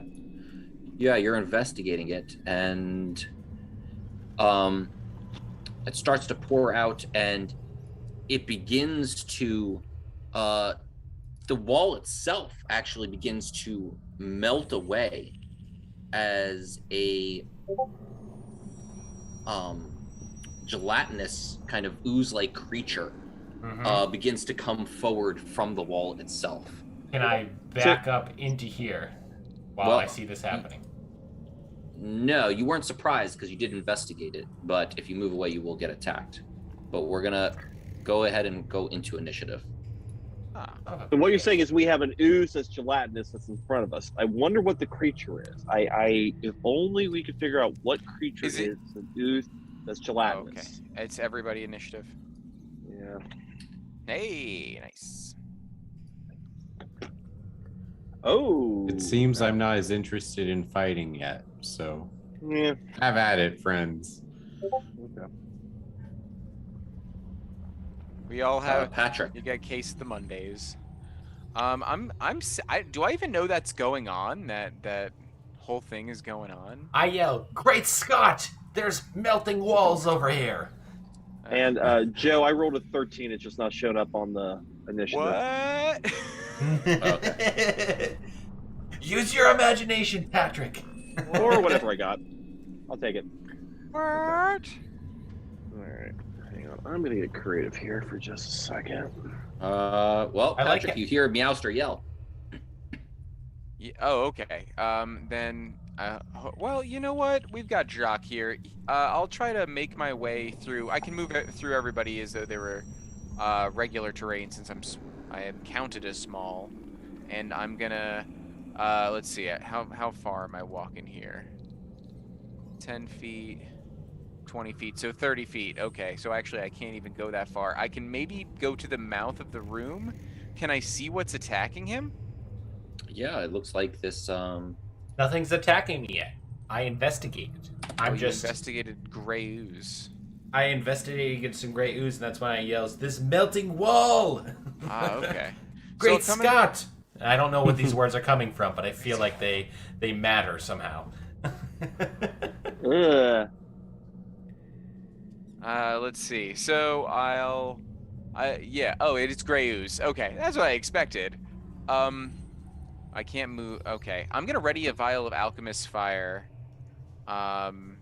Yeah, you're investigating it, and it starts to pour out, and it begins to, the wall itself actually begins to melt away as a gelatinous kind of ooze-like creature begins to come forward from the wall itself. Can I back up into here while Well, I see this happening? No, you weren't surprised because you did investigate it, but if you move away, you will get attacked. But we're gonna go ahead and go into initiative. And what you're saying is we have an ooze that's gelatinous that's in front of us. I wonder what the creature is. If only we could figure out what creature Is it- an ooze that's Oh, gelatinous. okay. It's everybody initiative. Yeah. Hey, nice. Oh. It seems I'm not as interested in fighting yet, so Yeah. have at it, friends. Okay. We all have. Patrick. You got case of the Mondays. Do I even know that's going on? That whole thing is going on. I yell, "Great Scott! There's melting walls over here!" And Joe, I rolled a 13. It's just not showing up on the initiative. What? Use your imagination, Patrick. Or whatever I got. I'll take it. What? All right. Hang on. I'm going to get creative here for just a second. Well, I like Patrick, it. you hear Meowster yell. Yeah, oh, okay. Then. Well, you know what? We've got Jock here. I'll try to make my way through. I can move through everybody as though they were regular terrain, since I am counted as small, and I'm gonna. Let's see. How far am I walking here? 10 feet. 20 feet, so 30 feet. Okay, so actually I can't even go that far. I can maybe go to the mouth of the room. Can I see what's attacking him? Yeah, it looks like this. Nothing's attacking me yet. I investigated. You investigated gray ooze. I investigated against some gray ooze, and that's when I yells, "This melting wall!" Ah, okay. Great So coming- Scott! I don't know what these words are coming from, but I feel like they matter somehow. Ugh. Let's see. So yeah. Oh, it is gray ooze. Okay, that's what I expected. I can't move. Okay, I'm gonna ready a vial of alchemist's fire. And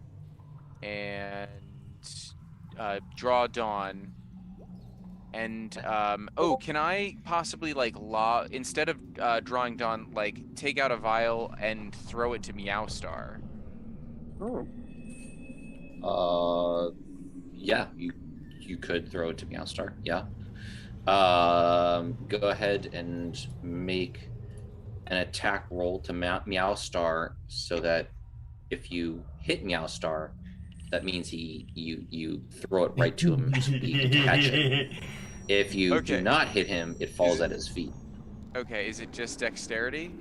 draw dawn. And oh, can I possibly like instead of drawing dawn, like take out a vial and throw it to Meowstar? Oh. Yeah, you could throw it to Meowstar. Yeah. Go ahead and make an attack roll to Meowstar, so that if you hit Meowstar, that means you throw it right to him so he can catch it. If you do not hit him, it falls at his feet. Okay, is it just dexterity?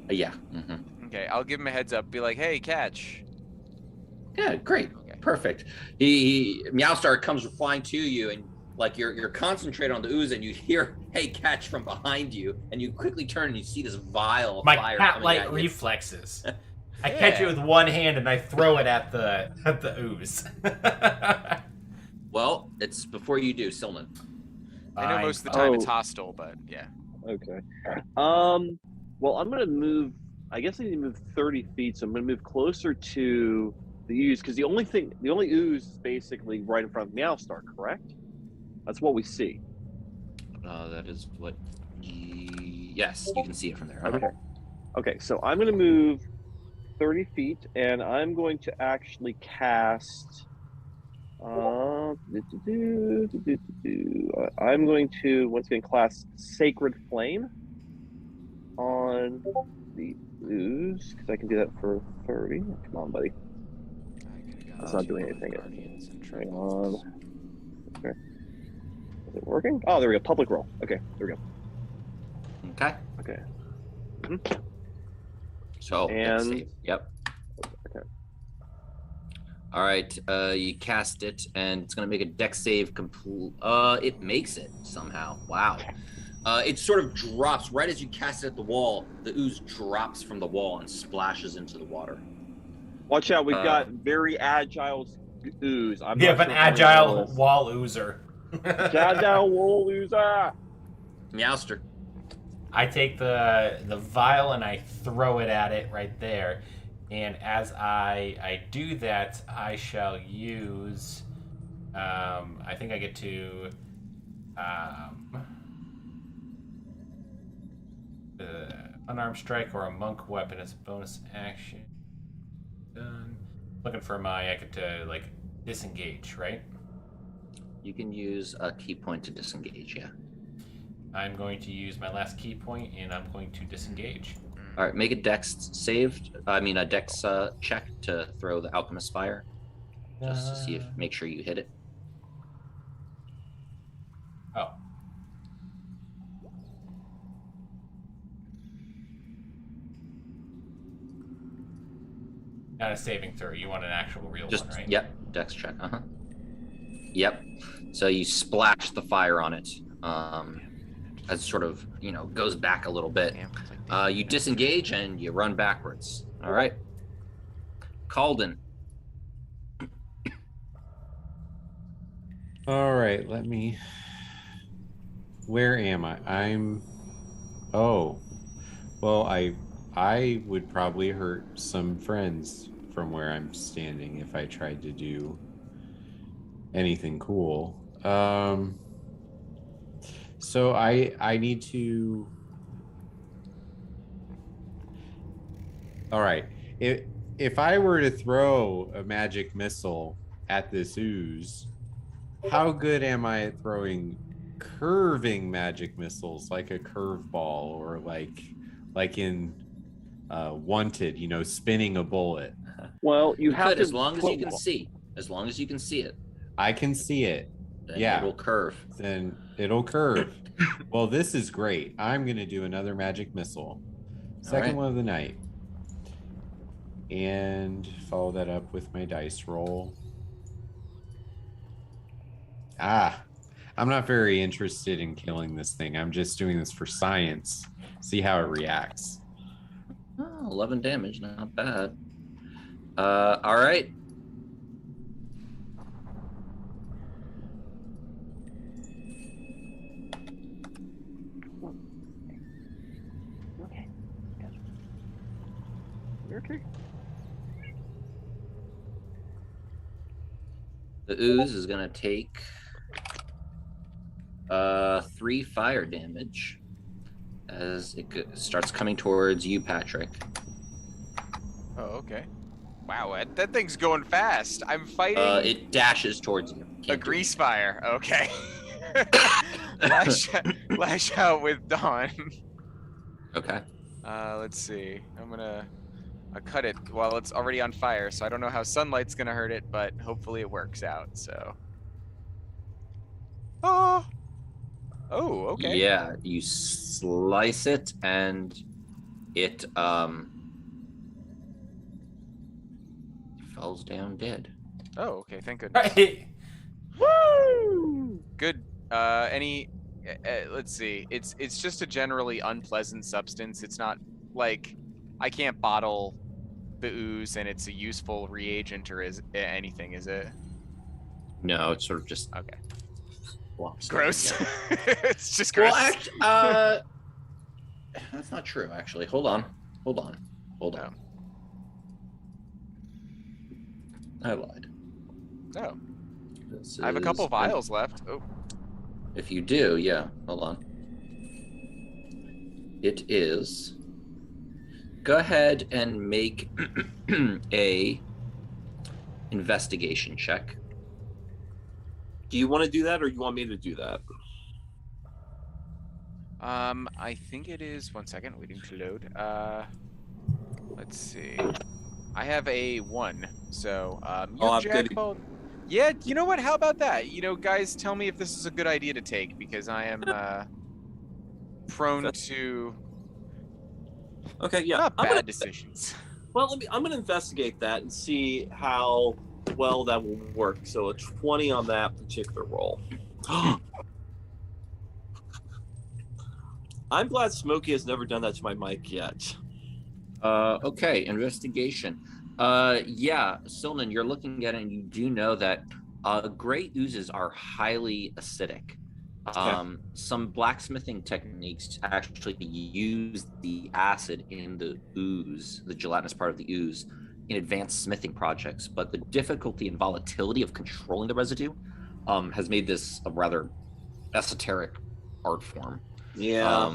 Yeah. Mm-hmm. Okay, I'll give him a heads up. Be like, hey, catch. Yeah, great. Okay. Perfect. He Meowstar comes flying to you, and like you're concentrated on the ooze, and you hear "Hey, catch" from behind you, and you quickly turn and you see this vial of My fire coming cat-like at you. reflexes. I catch it with one hand and I throw it at the ooze. Well, it's before you do, Silman. I know most of the time it's hostile, but yeah. Okay. Well, I'm gonna move. I guess I need to move 30 feet, so I'm gonna move closer to the ooze, because the only ooze is basically right in front of Meowstar, correct? That's what we see. That is what. Yes, you can see it from there. Okay. Okay, so I'm gonna move 30 feet, and I'm going to actually cast. I'm going to once again cast Sacred Flame on the ooze, because I can do that for 30. Come on, buddy. It's not doing anything yet. Hang on. Okay. Is it working? Oh, there we go. Public roll. Okay, there we go. Okay. Okay. So, And- save. Yep. Okay. All right. You cast it, and it's gonna make a dex save. It makes it somehow. Wow. It sort of drops right as you cast it at the wall. The ooze drops from the wall and splashes into the water. Watch out, we've got very agile ooze. We have an agile wall oozer. Agile wall oozer. Meowster. I take the vial and I throw it at it right there. And as I do that, I shall use. I think I get to. Unarmed strike or a monk weapon as a bonus action. Done. Looking for I get to like disengage, right? You can use a key point to disengage, yeah. I'm going to use my last key point, and I'm going to disengage. All right, make a dex check to throw the alchemist fire, just to see make sure you hit it. Oh. Not a saving throw. You want an actual real one, right? Yep, dex check. Yep. So you splash the fire on it. As it sort of, goes back a little bit. You disengage and you run backwards. All right. Calden. All right, where am I? Oh, well, I would probably hurt some friends from where I'm standing if I tried to do anything cool. So I need to. All right, if I were to throw a magic missile at this ooze, how good am I at throwing curving magic missiles, like a curveball, or like in Wanted, spinning a bullet? Well, you have to as long as you can see. As long as you can see it. I can see it. Then yeah, it'll curve. Then it'll curve. Well, this is great. I'm gonna do another magic missile. Second one of the night. And follow that up with my dice roll. I'm not very interested in killing this thing. I'm just doing this for science. See how it reacts. Oh, 11 damage, not bad. All right. Okay. The ooze is gonna take 3 fire damage as it starts coming towards you, Patrick. Oh, okay. Wow, that thing's going fast. I'm fighting. It dashes towards you. A grease fire. Okay. lash out with Dawn. Okay. Let's see. I'll cut it while it's already on fire, so I don't know how sunlight's gonna hurt it, but hopefully it works out, so. Oh, okay. Yeah, you slice it and it falls down dead. Oh, okay, thank goodness. Right. Woo! Good. Let's see. It's just a generally unpleasant substance. It's not like I can't bottle the ooze and it's a useful reagent or is anything, is it? No, it's sort of just okay. Gross. It's just gross. Well, that's not true. Actually, hold on. I lied. No. I have a couple vials left. Oh. If you do, yeah. Hold on. It is. Go ahead and make a investigation check. Do you want to do that, or you want me to do that? I think it is. 1 second, waiting to load. Let's see. I have a 1, so yeah, you know what? How about that? Guys, tell me if this is a good idea to take, because I am prone to Okay, yeah. not bad decisions. Well, I'm gonna investigate that and see how well that will work. So a 20 on that particular roll. I'm glad Smokey has never done that to my mic yet. Okay, investigation. Yeah, Silnan, you're looking at it and you do know that gray oozes are highly acidic. Some blacksmithing techniques actually use the acid in the ooze, the gelatinous part of the ooze, in advanced smithing projects, but the difficulty and volatility of controlling the residue has made this a rather esoteric art form. Yeah.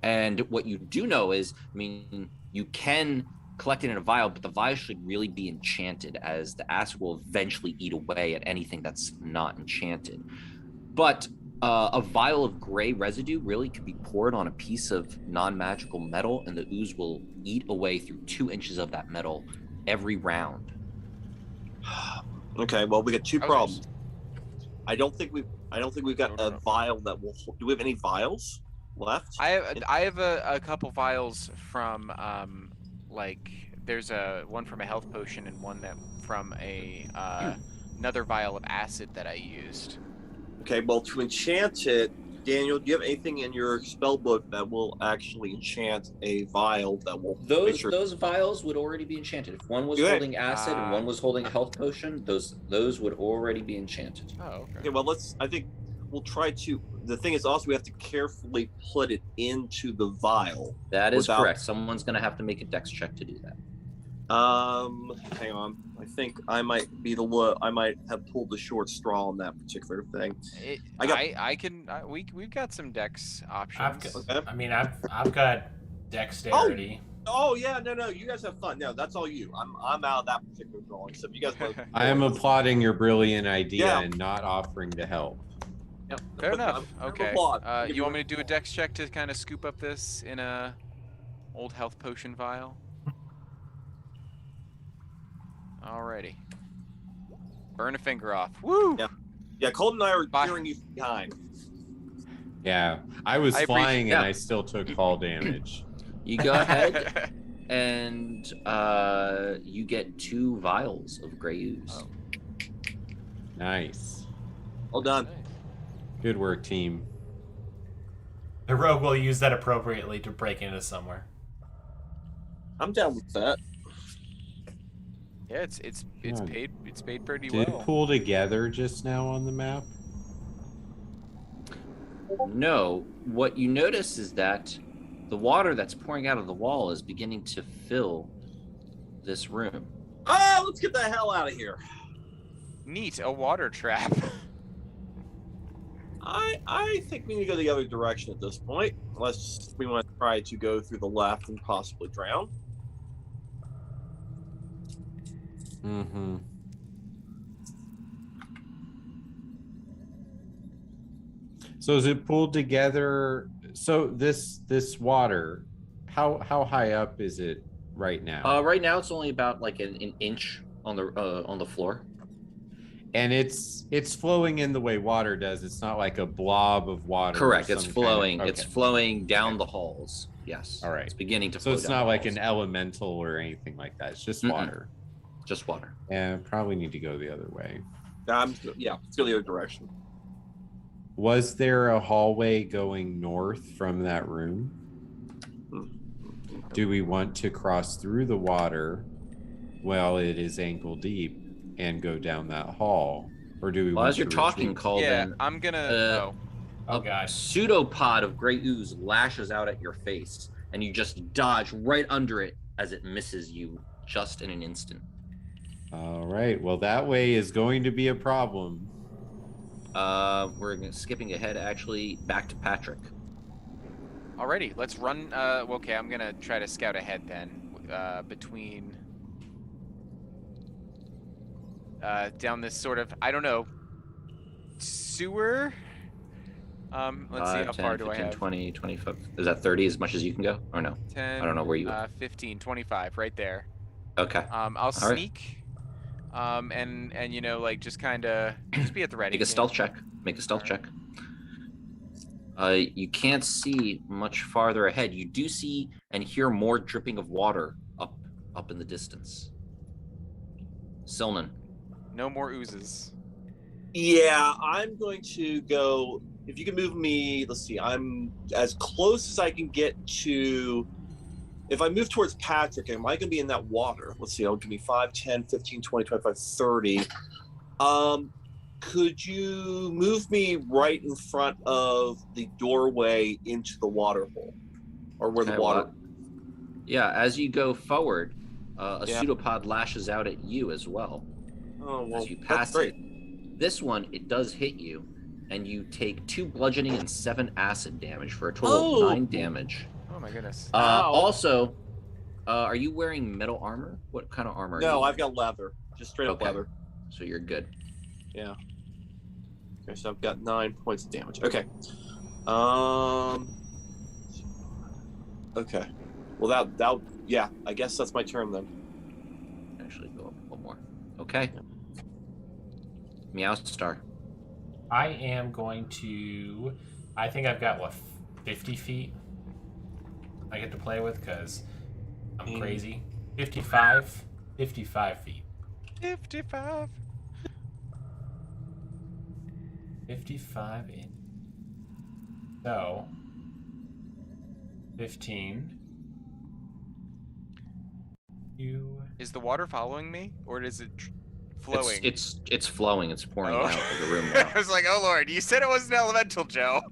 And what you do know is, you can collected in a vial, but the vial should really be enchanted, as the acid will eventually eat away at anything that's not enchanted. But a vial of gray residue really could be poured on a piece of non-magical metal, and the ooze will eat away through 2 inches of that metal every round. Okay, well, we got two Okay. problems. I don't think we've got a vial that will. Do we have any vials left? I have a couple vials from like there's one from a health potion and one that from a another vial of acid that I used. Okay, well, to enchant it, Daniel, do you have anything in your spell book that will actually enchant a vial that will? Those vials would already be enchanted. If one was Good. holding acid and one was holding a health potion, those would already be enchanted. Oh, okay. Okay, well, I think we'll try to. The thing is also we have to carefully put it into the vial. That is correct. Someone's going to have to make a dex check to do that. Hang on. I think I might I might have pulled the short straw on that particular thing. We've got some dex options. I've got dexterity. Oh yeah, no, you guys have fun. No, that's all you. I'm out of that particular drawing. So if you guys want, I am applauding your brilliant idea and not offering to help. Yep. Fair enough. Okay. Applaud. You want me to do a dex check to kind of scoop up this in a old health potion vial? Alrighty. Burn a finger off. Woo! Yeah, Colt and I are cheering you behind. Yeah, I was flying and I still took fall damage. You go ahead and you get 2 vials of gray ooze. Oh. Nice. Well done. Good work, team. The rogue will use that appropriately to break into somewhere. I'm down with that. Yeah, it's paid pretty Did well. it pull together just now on the map? No, what you notice is that the water that's pouring out of the wall is beginning to fill this room. Oh, let's get the hell out of here. Neat, a water trap. I think we need to go the other direction at this point, unless we want to try to go through the left and possibly drown. Mm-hmm. So is it pulled together? So this water, how high up is it right now? Right now it's only about like an inch on the floor. And it's flowing in the way water does. It's not like a blob of water. Correct. It's flowing. Okay. It's flowing down the halls. Yes. All right. It's beginning to So flow. it's down not the like halls. an elemental or anything like that. It's just water. Just water. Yeah, probably need to go the other way. Let's go the other direction. Was there a hallway going north from that room? Do we want to cross through the water while it is ankle deep and go down that hall? Or do we Well, want as you're to talking, retreat? Calden, I'm gonna. Oh god. pseudopod of gray ooze lashes out at your face, and you just dodge right under it as it misses you just in an instant. All right. Well, that way is going to be a problem. We're skipping ahead actually back to Patrick. Alrighty, let's run. Okay, I'm gonna try to scout ahead then. Between down this sort of, I don't know, sewer. Let's see how 10, far do 15, I have. 20, 25. Is that 30 as much as you can go? Or no? 10. I don't know where you are. 15, 25, right there. Okay. I'll sneak. And you know, like just kind of just be at the ready. Make a stealth check. Make a stealth check. You can't see much farther ahead. You do see and hear more dripping of water up in the distance. Silnan. No more oozes. Yeah, I'm going to go. If you can move me, let's see. I'm as close as I can get to. If I move towards Patrick, am I going to be in that water? Let's see. It'll give me 5, 10, 15, 20, 25, 30. Could you move me right in front of the doorway into the water hole, or where the water? Well, yeah, as you go forward, a pseudopod lashes out at you as well. Oh, well, as you pass that's great. it. This one, it does hit you, and you take 2 bludgeoning and 7 acid damage for a total of 9 damage. Oh my goodness. Also, Are you wearing metal armor? What kind of armor are you No, wearing? I've got leather. Just straight up Okay. leather. So you're good. Yeah. Okay, so I've got 9 points of damage. Okay. Okay. Well, that yeah. I guess that's my turn then. Actually, go up one more. Okay. Meowstar. I am going to. I think I've got, what, 50 feet I get to play with because I'm crazy. 55? 55 feet. 55. 55 in. So, 15. You. Is the water following me, or is it flowing? It's flowing. It's pouring Oh. out of the room now. I was like, oh Lord, you said it wasn't elemental, Joe.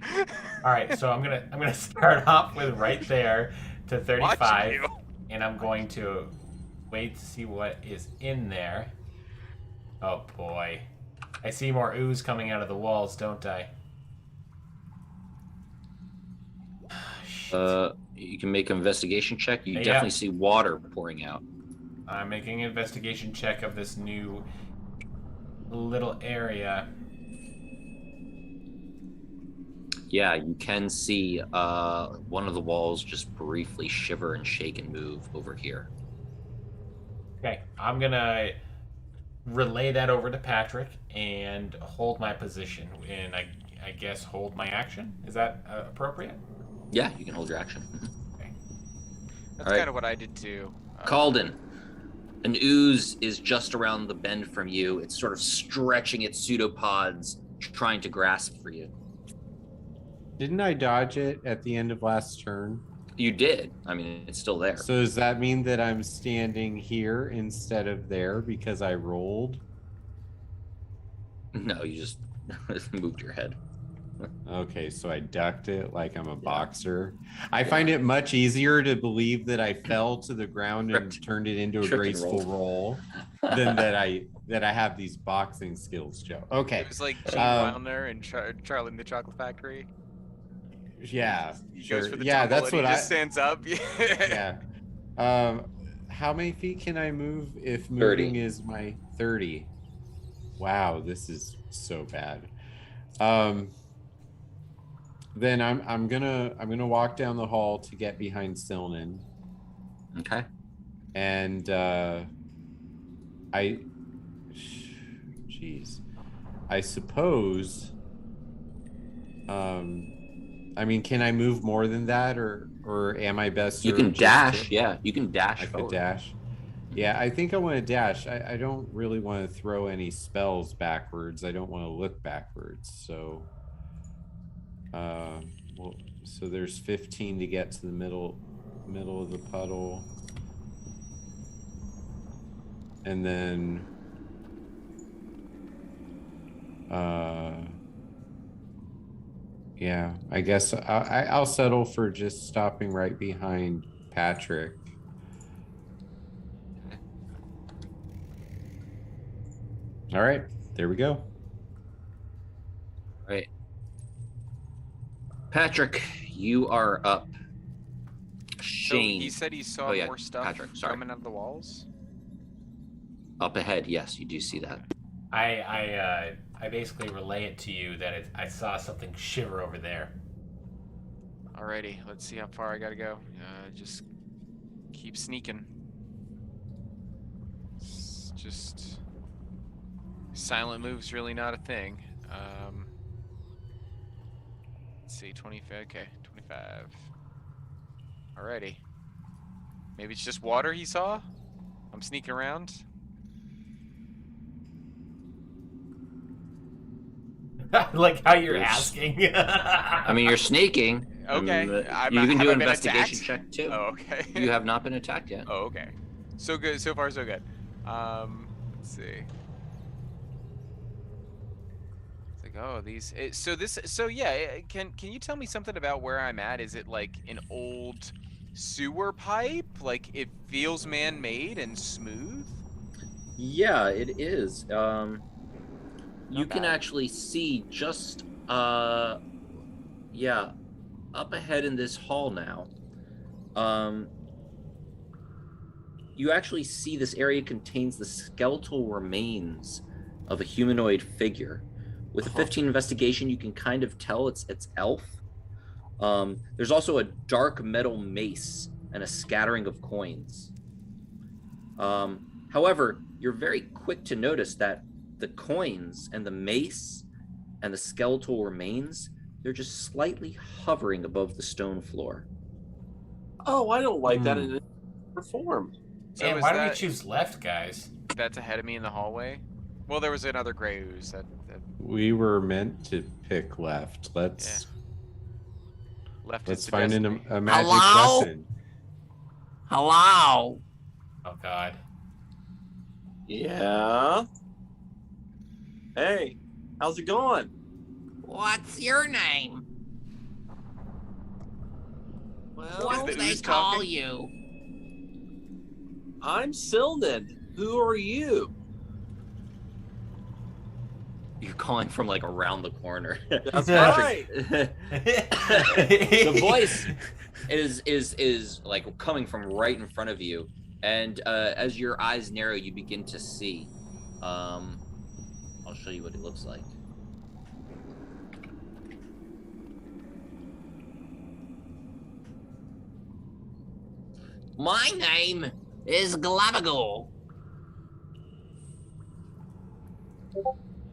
All right, so I'm gonna start off with right there to 35, Watching you. and I'm going to wait to see what is in there. Oh boy, I see more ooze coming out of the walls, don't I? You can make an investigation check. You Yeah. definitely see water pouring out. I'm making an investigation check of this new little area. Yeah, you can see one of the walls just briefly shiver and shake and move over here. Okay, I'm gonna relay that over to Patrick and hold my position, and I guess hold my action. Is that appropriate? Yeah, you can hold your action. Okay. That's All right. kind of what I did too. Calden, an ooze is just around the bend from you. It's sort of stretching its pseudopods, trying to grasp for you. Didn't I dodge it at the end of last turn? You did. I mean, it's still there. So does that mean that I'm standing here instead of there because I rolled? No, you just moved your head. Okay, so I ducked it like I'm a boxer. I find it much easier to believe that I fell to the ground and turned it into a Tripped and graceful roll than that I have these boxing skills, Joe. Okay. It was like Gene Wilder and Charlie in the Chocolate Factory. Yeah, He sure. goes for the Yeah, tumble that's and what he just stands up. Yeah. How many feet can I move if moving 30. is my 30? Wow, this is so bad. Then I'm gonna walk down the hall to get behind Silnan. Okay. And jeez, I suppose. I mean, can I move more than that, or am I best? You can served just dash. to- Yeah, you can dash I could forward. dash. Yeah, I think I want to dash. I don't really want to throw any spells backwards. I don't want to look backwards. So, well, so there's 15 to get to the middle of the puddle, and then, yeah, I guess I'll settle for just stopping right behind Patrick. All right, there we go. Right. Patrick, you are up. So Shane. he said he saw Oh, yeah, more stuff Patrick, sorry. coming out of the walls. Up ahead, yes, you do see that. I basically relay it to you that I saw something shiver over there. Alrighty, let's see how far I gotta go. Just keep sneaking. It's just silent move's really not a thing. Let's see, 25. Okay, 25. Alrighty. Maybe it's just water he saw. I'm sneaking around. Like how you're Yes. asking. I mean, you're snaking. Okay. You can have do I an been investigation attacked? check too. Oh, okay. You have not been attacked yet. Oh, okay. So good. So far, so good. Let's see. It's like, oh, these. So yeah. Can you tell me something about where I'm at? Is it like an old sewer pipe? Like it feels man-made and smooth? Yeah, it is. You can bad. actually see just yeah, up ahead in this hall now. you actually see this area contains the skeletal remains of a humanoid figure. With a 15 investigation, you can kind of tell it's elf. There's also a dark metal mace and a scattering of coins. However, you're very quick to notice that the coins and the mace and the skeletal remains, they're just slightly hovering above the stone floor. Oh, I don't like that in a form. So Man, is why do we that- choose left, guys? That's ahead of me in the hallway. Well, there was another gray ooze that We were meant to pick left. Let's left. let's is the find destiny. a magic Hello? weapon. Hello? Oh God. Yeah. Hey, how's it going? What's your name? Well, What the do they ooze call talking? you? I'm Silnan. Who are you? You're calling from like around the corner. That's Patrick, right. the voice is like coming from right in front of you, and as your eyes narrow, you begin to see. I'll show you what it looks like. My name is Glabagul.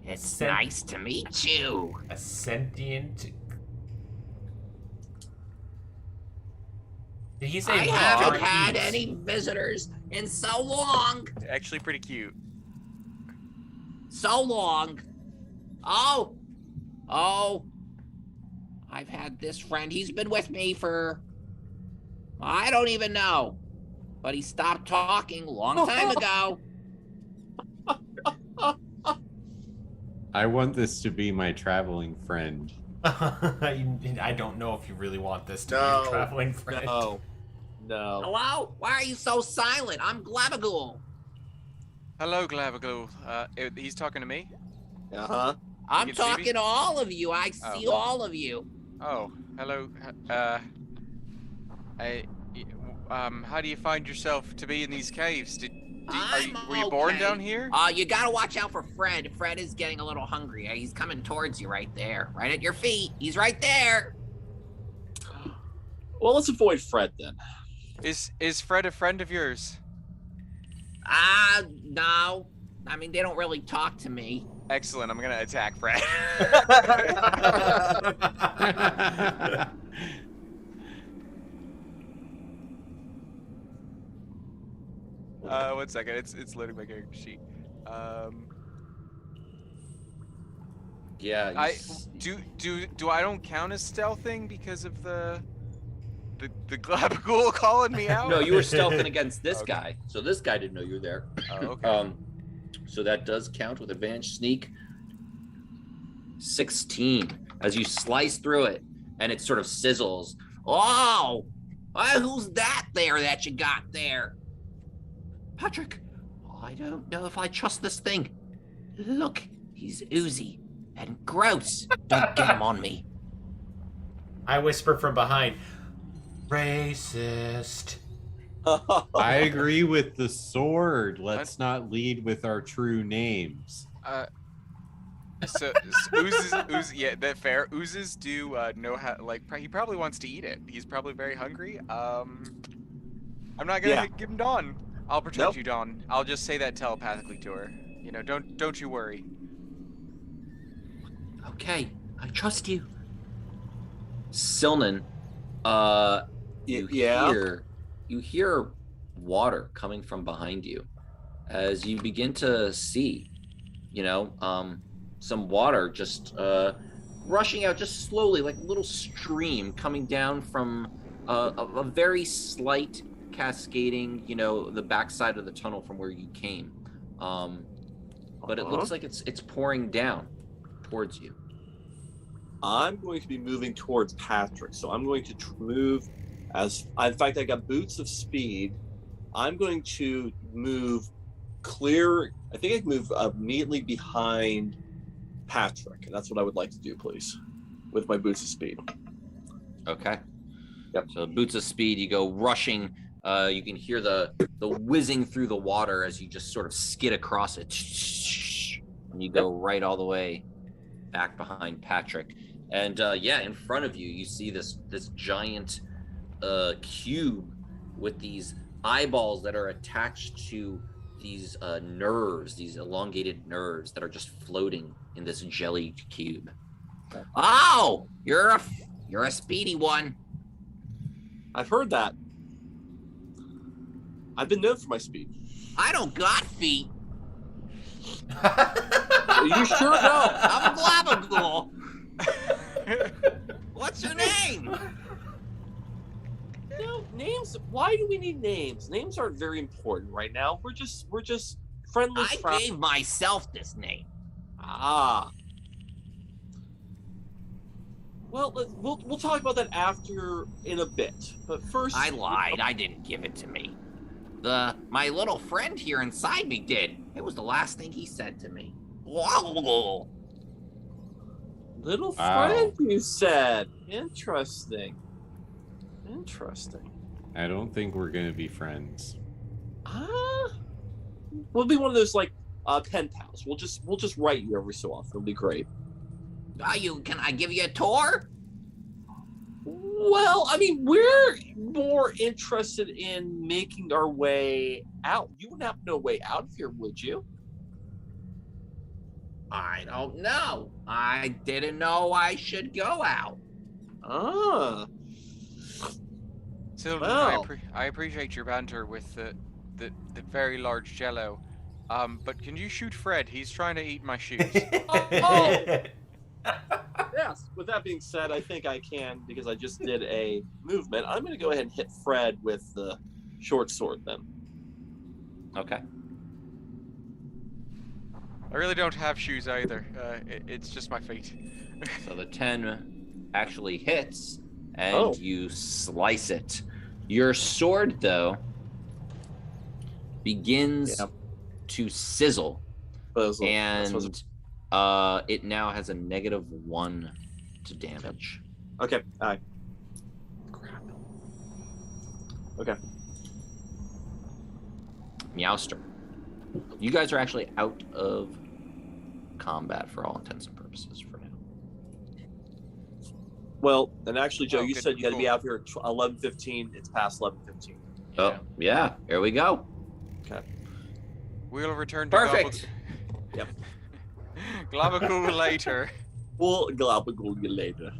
It's Sen- nice to meet you. A sentient. Did he say I live haven't or had eat? any visitors in so long. Actually, pretty cute. So long. Oh. I've had this friend. He's been with me for... I don't even know. But he stopped talking a long time ago. I want this to be my traveling friend. I don't know if you really want this to be No, your traveling friend. No. No. Hello? Why are you so silent? I'm Glabagul. Hello, Glabagul. He's talking to me. Uh-huh. I'm can see me? talking to all of you. I see Oh. all of you. Oh, hello. How do you find yourself to be in these caves? Were you born okay. down here? You gotta watch out for Fred. Fred is getting a little hungry. He's coming towards you right there. Right at your feet. He's right there. Well, let's avoid Fred then. Is Fred a friend of yours? No. I mean, they don't really talk to me. Excellent. I'm gonna attack Fred. One second. It's loading my character sheet. Yeah. Do I don't count as stealthing because of the Glabagul calling me out? No, you were stealthing against this Okay. guy, so this guy didn't know you were there. Oh, okay. So that does count with advantage sneak. 16 as you slice through it, and it sort of sizzles. Oh! Who's that there that you got there? Patrick, I don't know if I trust this thing. Look, he's oozy and gross. Don't get him on me. I whisper from behind, racist. I agree with the sword. Let's not lead with our true names. So oozes, yeah, that fair. Oozes do know how. Like, he probably wants to eat it. He's probably very hungry. I'm not gonna give him Dawn. I'll protect you, Dawn. I'll just say that telepathically to her. You know, don't you worry. Okay, I trust you. Silnan, you hear water coming from behind you as you begin to see, some water just rushing out just slowly, like a little stream coming down from a very slight cascading, the backside of the tunnel from where you came. But it looks like it's pouring down towards you. I'm going to be moving towards Patrick, so I'm going to move in fact, I got boots of speed. I'm going to move clear. I think I can move immediately behind Patrick, and that's what I would like to do, please, with my boots of speed. Okay. Yep. So boots of speed, you go rushing You can hear the whizzing through the water as you just sort of skid across it. And you go right all the way back behind Patrick. And yeah, in front of you, you see this giant cube with these eyeballs that are attached to these nerves, these elongated nerves that are just floating in this jelly cube. Oh, you're a speedy one. I've heard that. I've been known for my speed. I don't got feet. You sure don't. I'm a Glabagool. What's your name? No, names. Why do we need names? Names aren't very important right now. We're just friendly. I gave myself this name. Ah. Well, we'll talk about that after in a bit. But first, I lied. I didn't give it to me. My little friend here inside me did. It was the last thing he said to me. Whoa. Little Wow. friend, you said. Interesting. I don't think we're gonna be friends. We'll be one of those like pen pals. We'll just write you every so often. It'll be great. Can I give you a tour? Well, I mean, we're more interested in making our way out. You wouldn't have no way out of here, would you? I don't know. I didn't know I should go out. Ah. Sylvan, Well. I appreciate your banter with the very large jello. But can you shoot Fred? He's trying to eat my shoes. Oh. Yes. With that being said, I think I can because I just did a movement. I'm going to go ahead and hit Fred with the short sword then. Okay. I really don't have shoes either. It's just my feet. So the 10 actually hits, and Oh. you slice it. Your sword, though, begins Yeah. to sizzle, That's and it now has a -1 to damage. okay. All right. Okay. Meowster. You guys are actually out of combat for all intents and purposes for now. Well, and actually, Joe, Oh, you good, said you got to be cool. out here at 11:15. It's past 11:15. Oh, yeah. Here we go. We'll return to Perfect. Yep. Glabagool later. We'll gabagool you later.